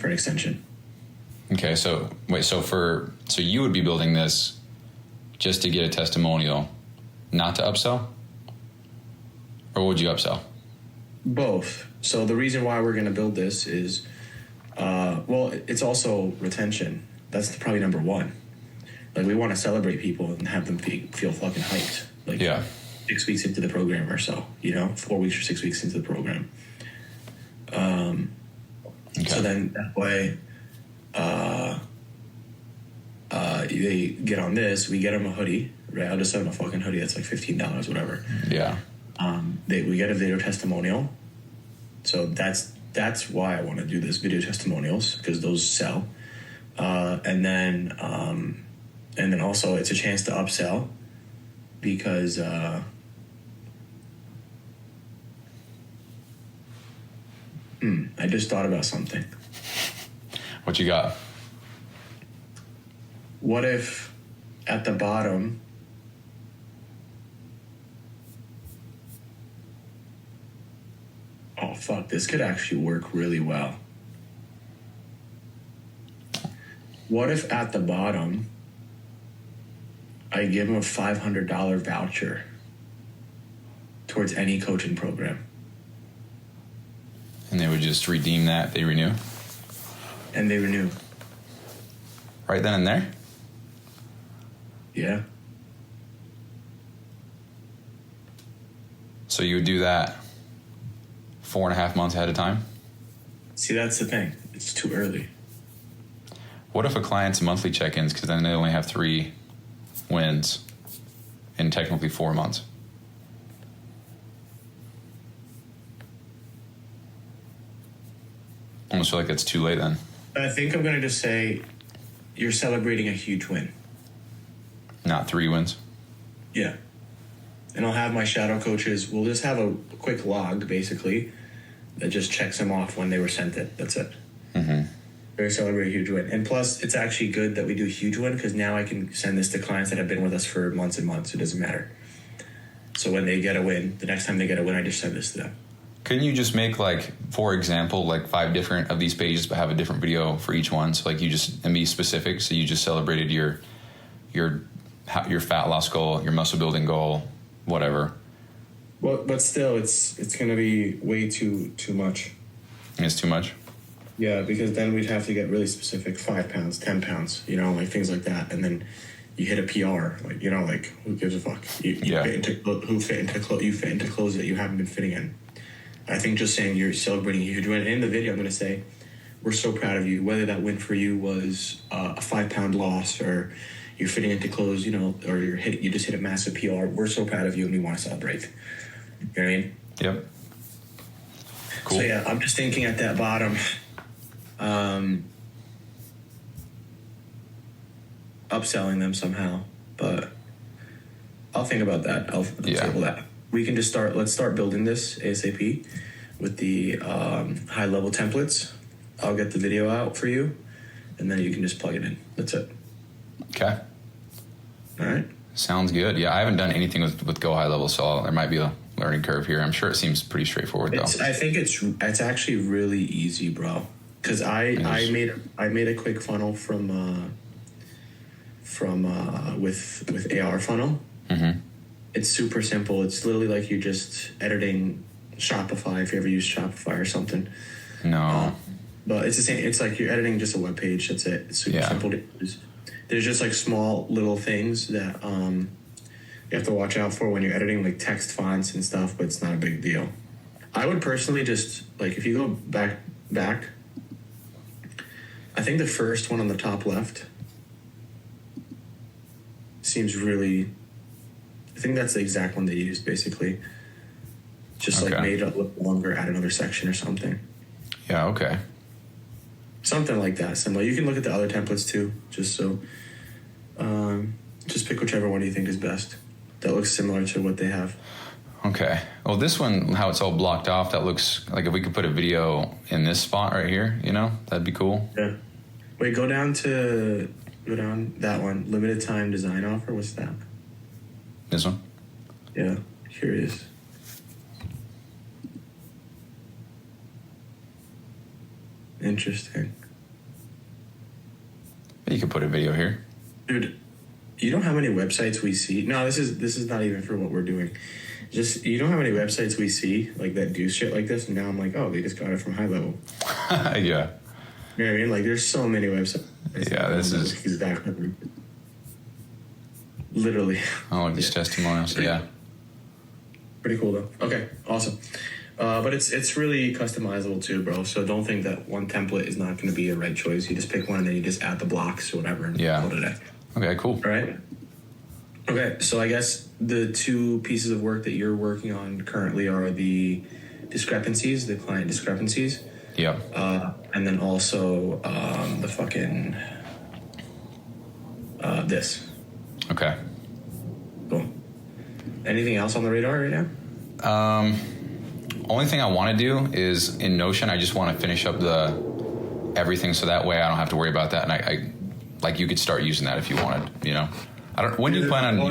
an extension. Okay, so wait, so you would be building this just to get a testimonial, not to upsell? Or would you upsell? Both. So the reason why we're going to build this is, it's also retention. That's probably number one. Like, we want to celebrate people and have them feel fucking hyped. Like, 6 weeks into the program or so, 4 weeks or 6 weeks into the program. Okay. So then that way, they get on this, we get them a hoodie, right? I'll just send them a fucking hoodie that's like $15, whatever. Yeah. We get a video testimonial. So that's why I want to do this, video testimonials, because those sell. And then also it's a chance to upsell because I just thought about something. What you got? What if at the bottom oh fuck, this could actually work really well. What if at the bottom I give them a $500 voucher towards any coaching program? And they would just redeem that if they renew? And they renew. Right then and there? Yeah. So you would do that 4.5 months ahead of time? See, that's the thing. It's too early. What if a client's monthly check-ins, because then they only have 3 wins in technically 4 months? I almost feel like that's too late then. I think I'm going to just say you're celebrating a huge win. Not 3 wins? Yeah. And I'll have my shadow coaches, we'll just have a quick log, basically, that just checks them off when they were sent it. That's it. We're celebrating a huge win. And plus, it's actually good that we do a huge win because now I can send this to clients that have been with us for months and months. It doesn't matter. So when they get a win, the next time they get a win, I just send this to them. Couldn't you just make, like, for example, like 5 different of these pages, but have a different video for each one? So, like, and be specific. So you just celebrated your fat loss goal, your muscle building goal, whatever. Well, but still, it's going to be way too much. It's too much? Yeah, because then we'd have to get really specific, 5 pounds, 10 pounds, like things like that. And then you hit a PR, like who gives a fuck? You fit into clothes that you haven't been fitting in. I think just saying you're celebrating a huge win. In the video, I'm going to say, we're so proud of you. Whether that win for you was a 5-pound loss or you're fitting into clothes, or you just hit a massive PR, we're so proud of you and we want to celebrate. You know what I mean? Yep. Cool. So yeah, I'm just thinking at that bottom, upselling them somehow, but I'll think about that. I'll table that. We can just let's start building this ASAP with the high level templates. I'll get the video out for you and then you can just plug it in. That's it. Okay. All right. Sounds good. Yeah, I haven't done anything with Go High Level, so there might be a learning curve here. I'm sure it seems pretty straightforward, though. I think it's actually really easy, bro. Because I made a quick funnel from with AR funnel. Mm-hmm. It's super simple. It's literally like you're just editing Shopify, if you ever use Shopify or something. No. But it's the same. It's like you're editing just a web page. That's it. It's super simple to use. There's just like small little things that you have to watch out for when you're editing, like text fonts and stuff, but it's not a big deal. I would personally just, like, if you go back, I think the first one on the top left seems really, I think that's the exact one they used, basically. Just like made it look longer, add another section or something. Yeah, okay. Something like that, similar. You can look at the other templates too, just so, just pick whichever one you think is best. that looks similar to what they have. Okay. Well, this one, how it's all blocked off, that looks like if we could put a video in this spot right here, you know, that'd be cool. Yeah. Wait, go down that one. Limited time design offer. What's that? This one? Yeah. Curious. Interesting. You could put a video here. Dude, you know how many websites we see? No, this is not even for what we're doing. Just, you know how many websites we see like that do shit like this, and now I'm like, oh, they just got it from High Level. Yeah. You know what I mean? Like, there's so many websites. Yeah, this is exactly. Literally. all of these testimonials. Yeah. Pretty cool though. Okay, awesome. But it's really customizable too, bro. So don't think that one template is not going to be the right choice. You just pick one and then you just add the blocks or whatever and call it a day. Okay, cool. All right. Okay, so I guess the two pieces of work that you're working on currently are the discrepancies, the client discrepancies. Yeah. And then also the fucking this. Okay. Cool. Anything else on the radar right now? Only thing I want to do is in Notion, I just want to finish up the everything so that way I don't have to worry about that. And I like you could start using that if you wanted, you know. When do you plan on?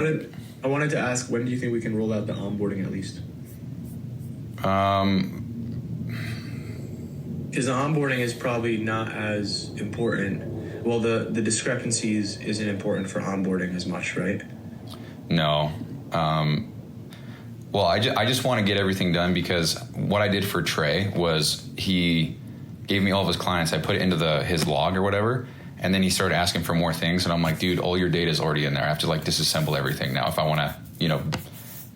I wanted to ask, when do you think we can roll out the onboarding at least? Because the onboarding is probably not as important. Well, the discrepancies isn't important for onboarding as much, right? No. Well, I just want to get everything done because what I did for Trey was he gave me all of his clients. I put it into his log or whatever, and then he started asking for more things. And I'm like, dude, all your data is already in there. I have to like disassemble everything now if I want to, you know,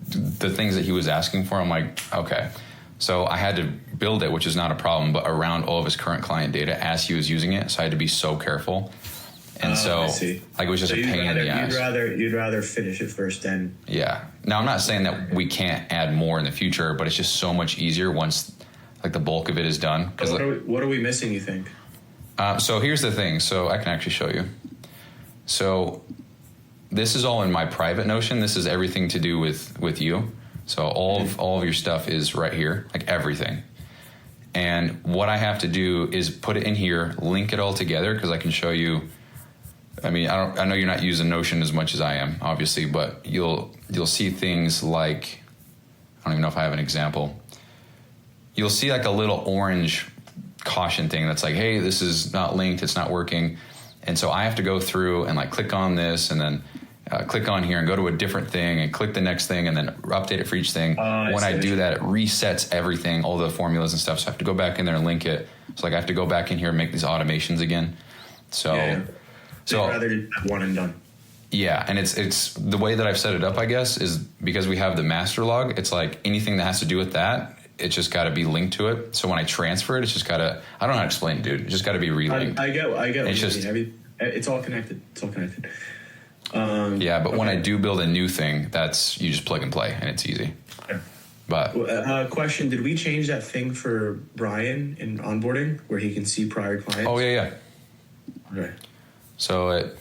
the things that he was asking for. I'm like, okay. So I had to build it, which is not a problem, but around all of his current client data as he was using it. So I had to be so careful. And so like it was just a pain in the ass. You'd rather finish it first then. Yeah. Now I'm not saying that we can't add more in the future, but it's just so much easier once like the bulk of it is done. What are we missing, you think? So here's the thing. So I can actually show you. So this is all in my private Notion. This is everything to do with you. So all of your stuff is right here, like everything. And what I have to do is put it in here, link it all together because I can show you. I mean, I know you're not using Notion as much as I am, obviously, but you'll see things like, I don't even know if I have an example. You'll see like a little orange caution thing that's like, hey, this is not linked, it's not working. And so I have to go through and like click on this and then click on here and go to a different thing and click the next thing and then update it for each thing. When I do that, it resets everything, all the formulas and stuff. So I have to go back in there and link it. So like I have to go back in here and make these automations again. So... Yeah. So I'd rather do one and done. Yeah, and it's the way that I've set it up, I guess, is because we have the master log. It's like anything that has to do with that, it's just got to be linked to it. So when I transfer it, it's just got to. I don't know how to explain it, dude. It's just got to be relinked. I get. It's just. It's all connected. Yeah, but when I do build a new thing, that's you just plug and play, and it's easy. Yeah. But question: did we change that thing for Brian in onboarding where he can see prior clients? Oh yeah. Okay. So it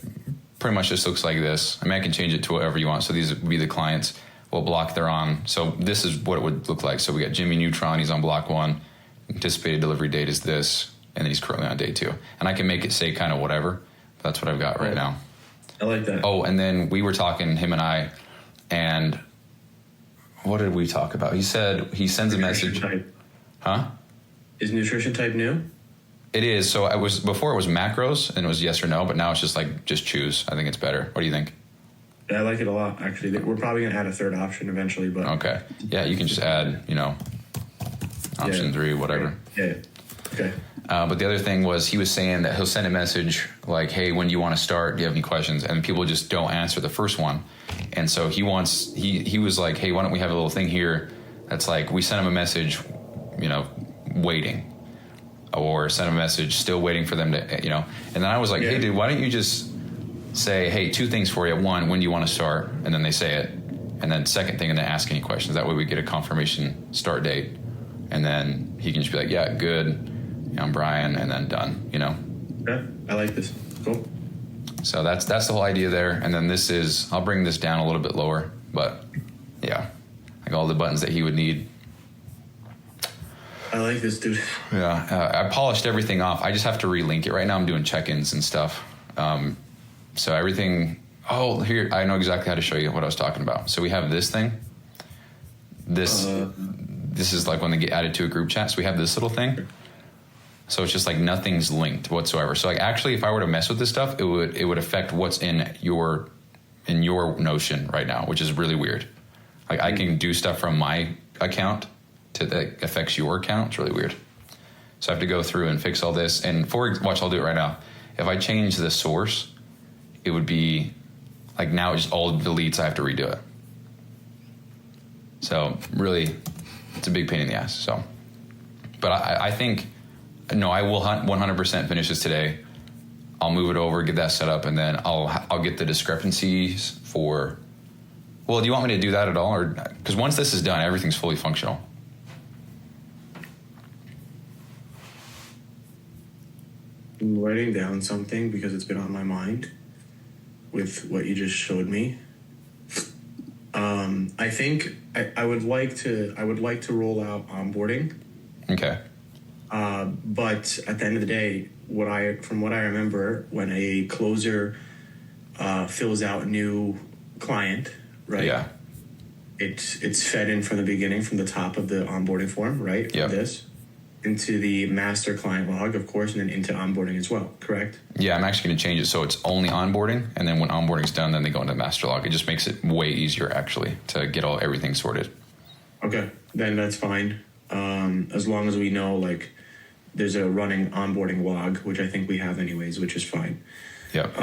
pretty much just looks like this. I mean, I can change it to whatever you want. So these would be the clients, what block they're on. So this is what it would look like. So we got Jimmy Neutron, he's on block 1. Anticipated delivery date is this. And then he's currently on day 2. And I can make it say kind of whatever. That's what I've got right now. I like that. Oh, and then we were talking, him and I, and what did we talk about? He said he sends a message. Type. Huh? Is nutrition type new? It is. So before it was macros and it was yes or no, but now it's just choose. I think it's better. What do you think? Yeah, I like it a lot, actually. We're probably going to add a third option eventually, but... Okay. Yeah, you can just add, option 3, whatever. Yeah. Okay. But the other thing was he was saying that he'll send a message like, hey, when do you want to start? Do you have any questions? And people just don't answer the first one. And so he was like, hey, why don't we have a little thing here that's like, we send him a message, waiting. Or send a message, still waiting for them to, And then I was like, hey, dude, why don't you just say, hey, 2 things for you. 1, when do you want to start? And then they say it. And then second thing, and then ask any questions. That way we get a confirmation start date. And then he can just be like, yeah, good. I'm Brian, and then done, Yeah, I like this. Cool. So that's the whole idea there. And then this is, I'll bring this down a little bit lower But yeah, like all the buttons that he would need. I like this, dude. Yeah, I polished everything off. I just have to relink it. Right now I'm doing check-ins and stuff. So everything, here, I know exactly how to show you what I was talking about. So we have this thing. This is like when they get added to a group chat. So we have this little thing. So it's just like nothing's linked whatsoever. So like actually if I were to mess with this stuff, it would affect what's in your Notion right now, which is really weird. Like I can do stuff from my account that affects your account. It's really weird. So I have to go through and fix all this. And watch, I'll do it right now. If I change the source, it would be like now it just all deletes. I have to redo it. So really, it's a big pain in the ass. So, but I think, no, I will 100% finish this today. I'll move it over, get that set up, and then I'll get the discrepancies for. Well, do you want me to do that at all, or because once this is done, everything's fully functional. I'm writing down something because it's been on my mind with what you just showed me. I think I would like to roll out onboarding. Okay. But at the end of the day, from what I remember, when a closer fills out a new client, right? Yeah. It's fed in from the beginning, from the top of the onboarding form, right? Yep. This into the master client log, of course, and then into onboarding as well, correct? Yeah, I'm actually going to change it so it's only onboarding, and then when onboarding's done, then they go into master log. It just makes it way easier, actually, to get everything sorted. Okay, then that's fine. As long as we know, like, there's a running onboarding log, which I think we have anyways, which is fine. Yep.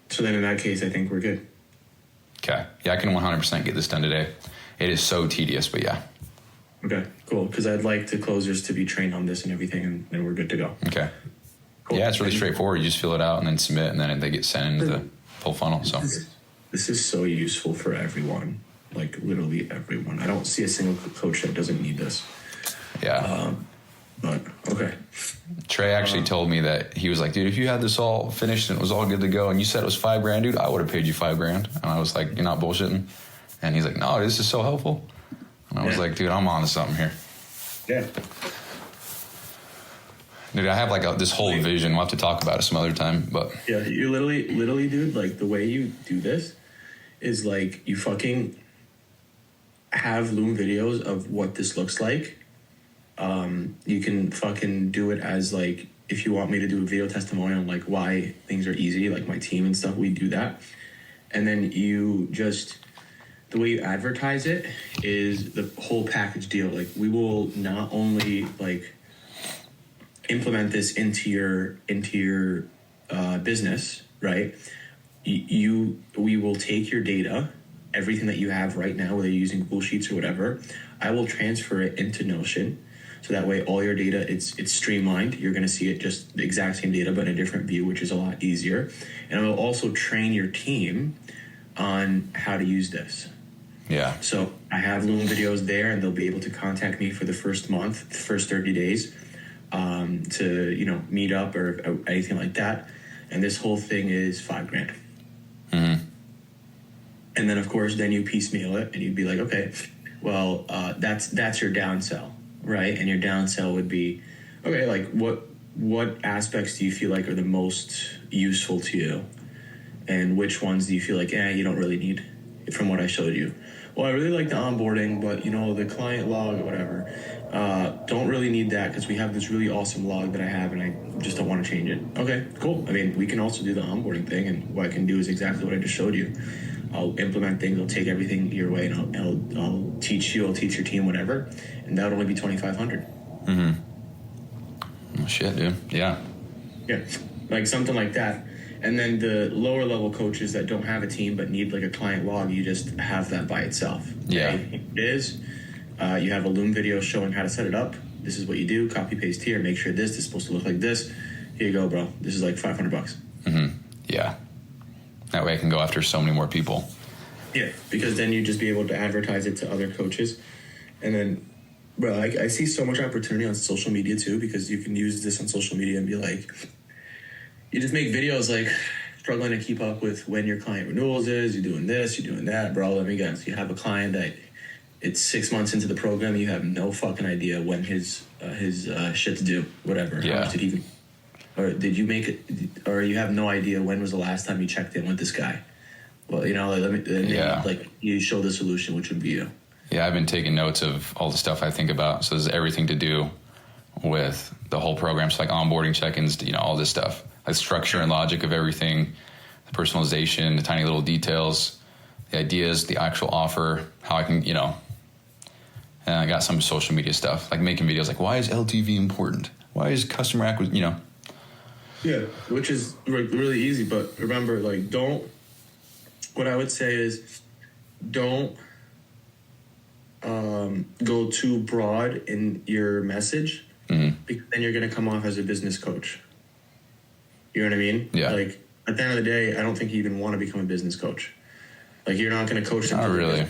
So then in that case, I think we're good. Okay. Yeah, I can 100% get this done today. It is so tedious, but yeah. Okay, cool. Because I'd like the closers to be trained on this and everything, and then we're good to go. Okay. Cool. Yeah, it's really straightforward. You just fill it out and then submit, and then they get sent into the full funnel. So this is so useful for everyone, like literally everyone. I don't see a single coach that doesn't need this. yeah. But okay. Trey actually told me that he was like, dude, if you had this all finished and it was all good to go, and you said it was $5,000, dude, I would have paid you $5,000. And I was like, you're not bullshitting. And he's like, no, this is so helpful. And I was like, dude, I'm on to something here. Yeah. Dude, I have like this whole vision. We'll have to talk about it some other time, but Yeah, you literally, dude, like the way you do this is like you fucking have Loom videos of what this looks like. You can fucking do it as like, if you want me to do a video testimonial on like why things are easy, like my team and stuff, we do that. And then you just, the way you advertise it is the whole package deal. Like we will not only like implement this into your business, right? We will take your data, everything that you have right now, whether you're using Google Sheets or whatever. I will transfer it into Notion, so that way all your data it's streamlined. You're going to see it just the exact same data, but in a different view, which is a lot easier. And I will also train your team on how to use this. yeah. So I have Loom videos there, and they'll be able to contact me for the first month, the first 30 days. To meet up or anything like that, and this whole thing is $5,000. Mm-hmm. And then of course, then you piecemeal it, and you'd be like, okay, well, that's your downsell, right? And your downsell would be, okay, like what aspects do you feel like are the most useful to you, and which ones do you feel like you don't really need from what I showed you? Well, I really like the onboarding, but the client log or whatever. Don't really need that because we have this really awesome log that I have, and I just don't want to change it. Okay, cool. I mean, we can also do the onboarding thing, and what I can do is exactly what I just showed you. I'll implement things. I'll take everything your way, and I'll teach you. I'll teach your team whatever, and that'll only be $2,500. Mm-hmm. Oh, shit, dude. Yeah. Yeah, like something like that. And then the lower level coaches that don't have a team but need like a client log, you just have that by itself. Yeah. Okay? It is. You have a Loom video showing how to set it up. This is what you do. Copy paste here. Make sure this is supposed to look like this. Here you go, bro. This is like $500. Mm-hmm. Yeah. That way I can go after so many more people. Yeah, because then you just be able to advertise it to other coaches. And then, bro, I see so much opportunity on social media too, because you can use this on social media and be like, you just make videos like struggling to keep up with when your client renewals is, you're doing this, you're doing that, bro, let me guess. You have a client that it's 6 months into the program, you have no fucking idea when his shit's due, whatever. Yeah. How much did he, or did you make it, or you have no idea when was the last time you checked in with this guy. Well, you know, like you show the solution, which would be you. Yeah, I've been taking notes of all the stuff I think about. So there's everything to do with the whole program. So like onboarding check-ins, you know, all this stuff, like structure and logic of everything, the personalization, the tiny little details, the ideas, the actual offer, how I can, you know, and I got some social media stuff, like making videos like, why is LTV important? Why is customer acquisition, you know? Yeah, which is really easy. But remember, like, what I would say is don't go too broad in your message, because then you're going to come off as a business coach. You know what I mean? Yeah. Like, at the end of the day, I don't think you even want to become a business coach. Like, you're not going to coach them. Not really.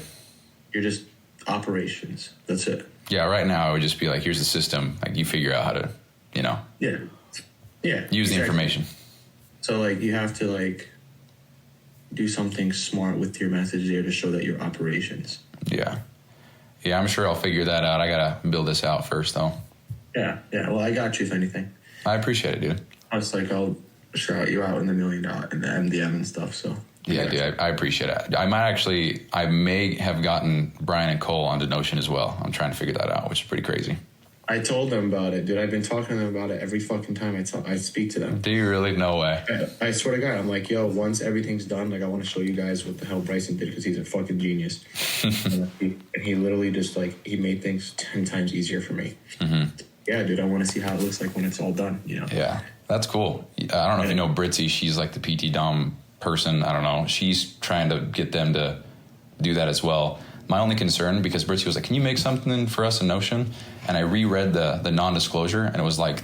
You're just operations. That's it. Yeah, right now I would just be like, here's the system. Like, you figure out how to, you know, Yeah. use the information. So, like, you have to, like, do something smart with your message there to show that you're operations. Yeah. Yeah, I'm sure I'll figure that out. I got to build this out first, though. Yeah. Well, I got you, if anything. I appreciate it, dude. I was like, I'll shout you out in the $1 million and the MDM and stuff, so. Yeah, dude, I appreciate it. I may have gotten Brian and Cole onto Notion as well. I'm trying to figure that out, which is pretty crazy. I told them about it, dude. I've been talking to them about it every fucking time I speak to them. Do you really? No way. I swear to God, I'm like, yo, once everything's done, like, I want to show you guys what the hell Bryson did, because he's a fucking genius. and he literally just, like, he made things 10 times easier for me. Mm-hmm. Yeah, dude, I want to see how it looks like when it's all done, you know? Yeah, that's cool. I don't know if you know Britzy. She's like the PT Dom person. I don't know. She's trying to get them to do that as well. My only concern, because Britzy was like, can you make something for us in Notion? And I reread the non-disclosure, and it was like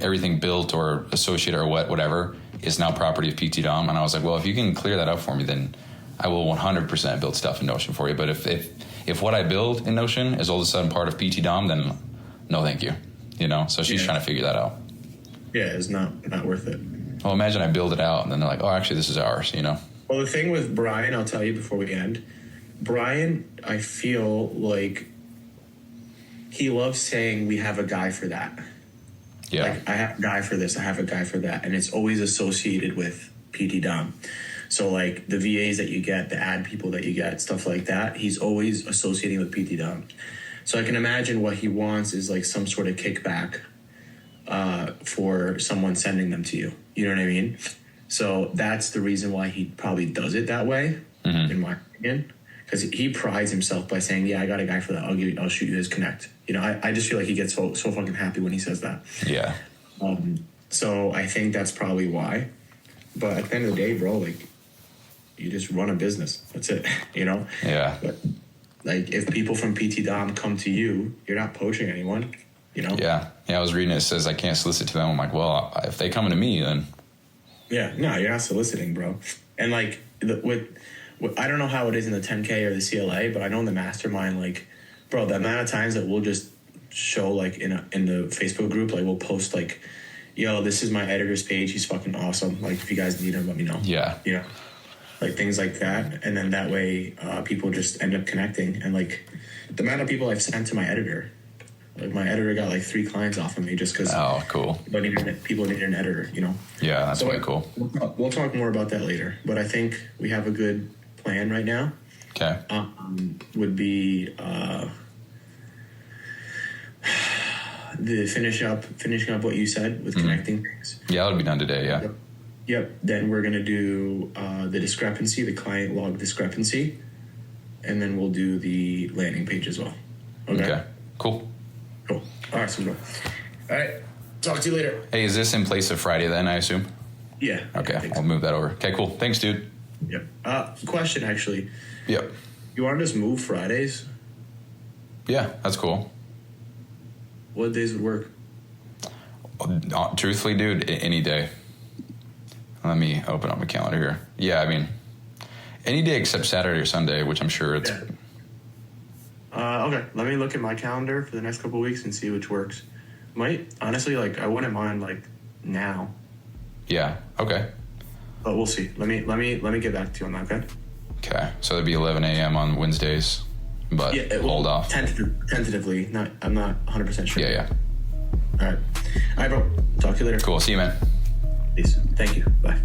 everything built or associated or whatever is now property of PT Dom. And I was like, well, if you can clear that up for me, then I will 100% build stuff in Notion for you. But if what I build in Notion is all of a sudden part of PT Dom, then no thank you. You know? So she's trying to figure that out. Yeah, it's not worth it. Well, imagine I build it out, and then they're like, oh, actually, this is ours, you know? Well, the thing with Brian, I'll tell you before we end, Brian, I feel like he loves saying we have a guy for that. Yeah. Like, I have a guy for this, I have a guy for that. And it's always associated with PT Dom. So, like, the VAs that you get, the ad people that you get, stuff like that, he's always associating with PT Dom. So I can imagine what he wants is, like, some sort of kickback for someone sending them to you. You know what I mean? So that's the reason why he probably does it that way, in my opinion. Because he prides himself by saying, yeah, I got a guy for that. I'll shoot you his connect. You know, I just feel like he gets so fucking happy when he says that. Yeah. So I think that's probably why. But at the end of the day, bro, like, you just run a business. That's it, you know? Yeah. But, like, if people from PT Dom come to you, you're not poaching anyone, you know? Yeah. Yeah, I was reading it says I can't solicit to them. I'm like, well, if they come to me, then... Yeah, no, you're not soliciting, bro. And, like, I don't know how it is in the 10K or the CLA, but I know in the mastermind, like, bro, the amount of times that we'll just show, like, in the Facebook group, like, we'll post, like, yo, this is my editor's page. He's fucking awesome. Like, if you guys need him, let me know. Yeah. You know, like, things like that. And then that way people just end up connecting. And, like, the amount of people I've sent to my editor, like, my editor got, like, 3 clients off of me just because cool. people need an editor, you know? Yeah, that's way cool. We'll talk more about that later. But I think we have a good plan right now. Okay. Would be the finishing up what you said with connecting things. Yeah, that'll be done today. Yeah. Yep. Then we're gonna do the discrepancy, the client log discrepancy, and then we'll do the landing page as well. Okay. Cool. All right, so all right. Talk to you later. Hey, is this in place of Friday then, I assume? Yeah. Okay, I'll move that over. Okay, cool. Thanks, dude. Yep. Question, actually. Yep. You want to just move Fridays? Yeah, that's cool. What days would work? Truthfully, dude, any day. Let me open up my calendar here. Yeah, I mean, any day except Saturday or Sunday, which I'm sure it's... Yeah. Okay, let me look at my calendar for the next couple of weeks and see which works. Honestly, like, I wouldn't mind, like, now. Yeah, okay. But we'll see. Let me get back to you on that, okay? Okay, so it'd be 11 a.m. on Wednesdays, but hold off. Tentatively. I'm not 100% sure. Yeah. All right, bro. Talk to you later. Cool. See you, man. Peace. Thank you. Bye.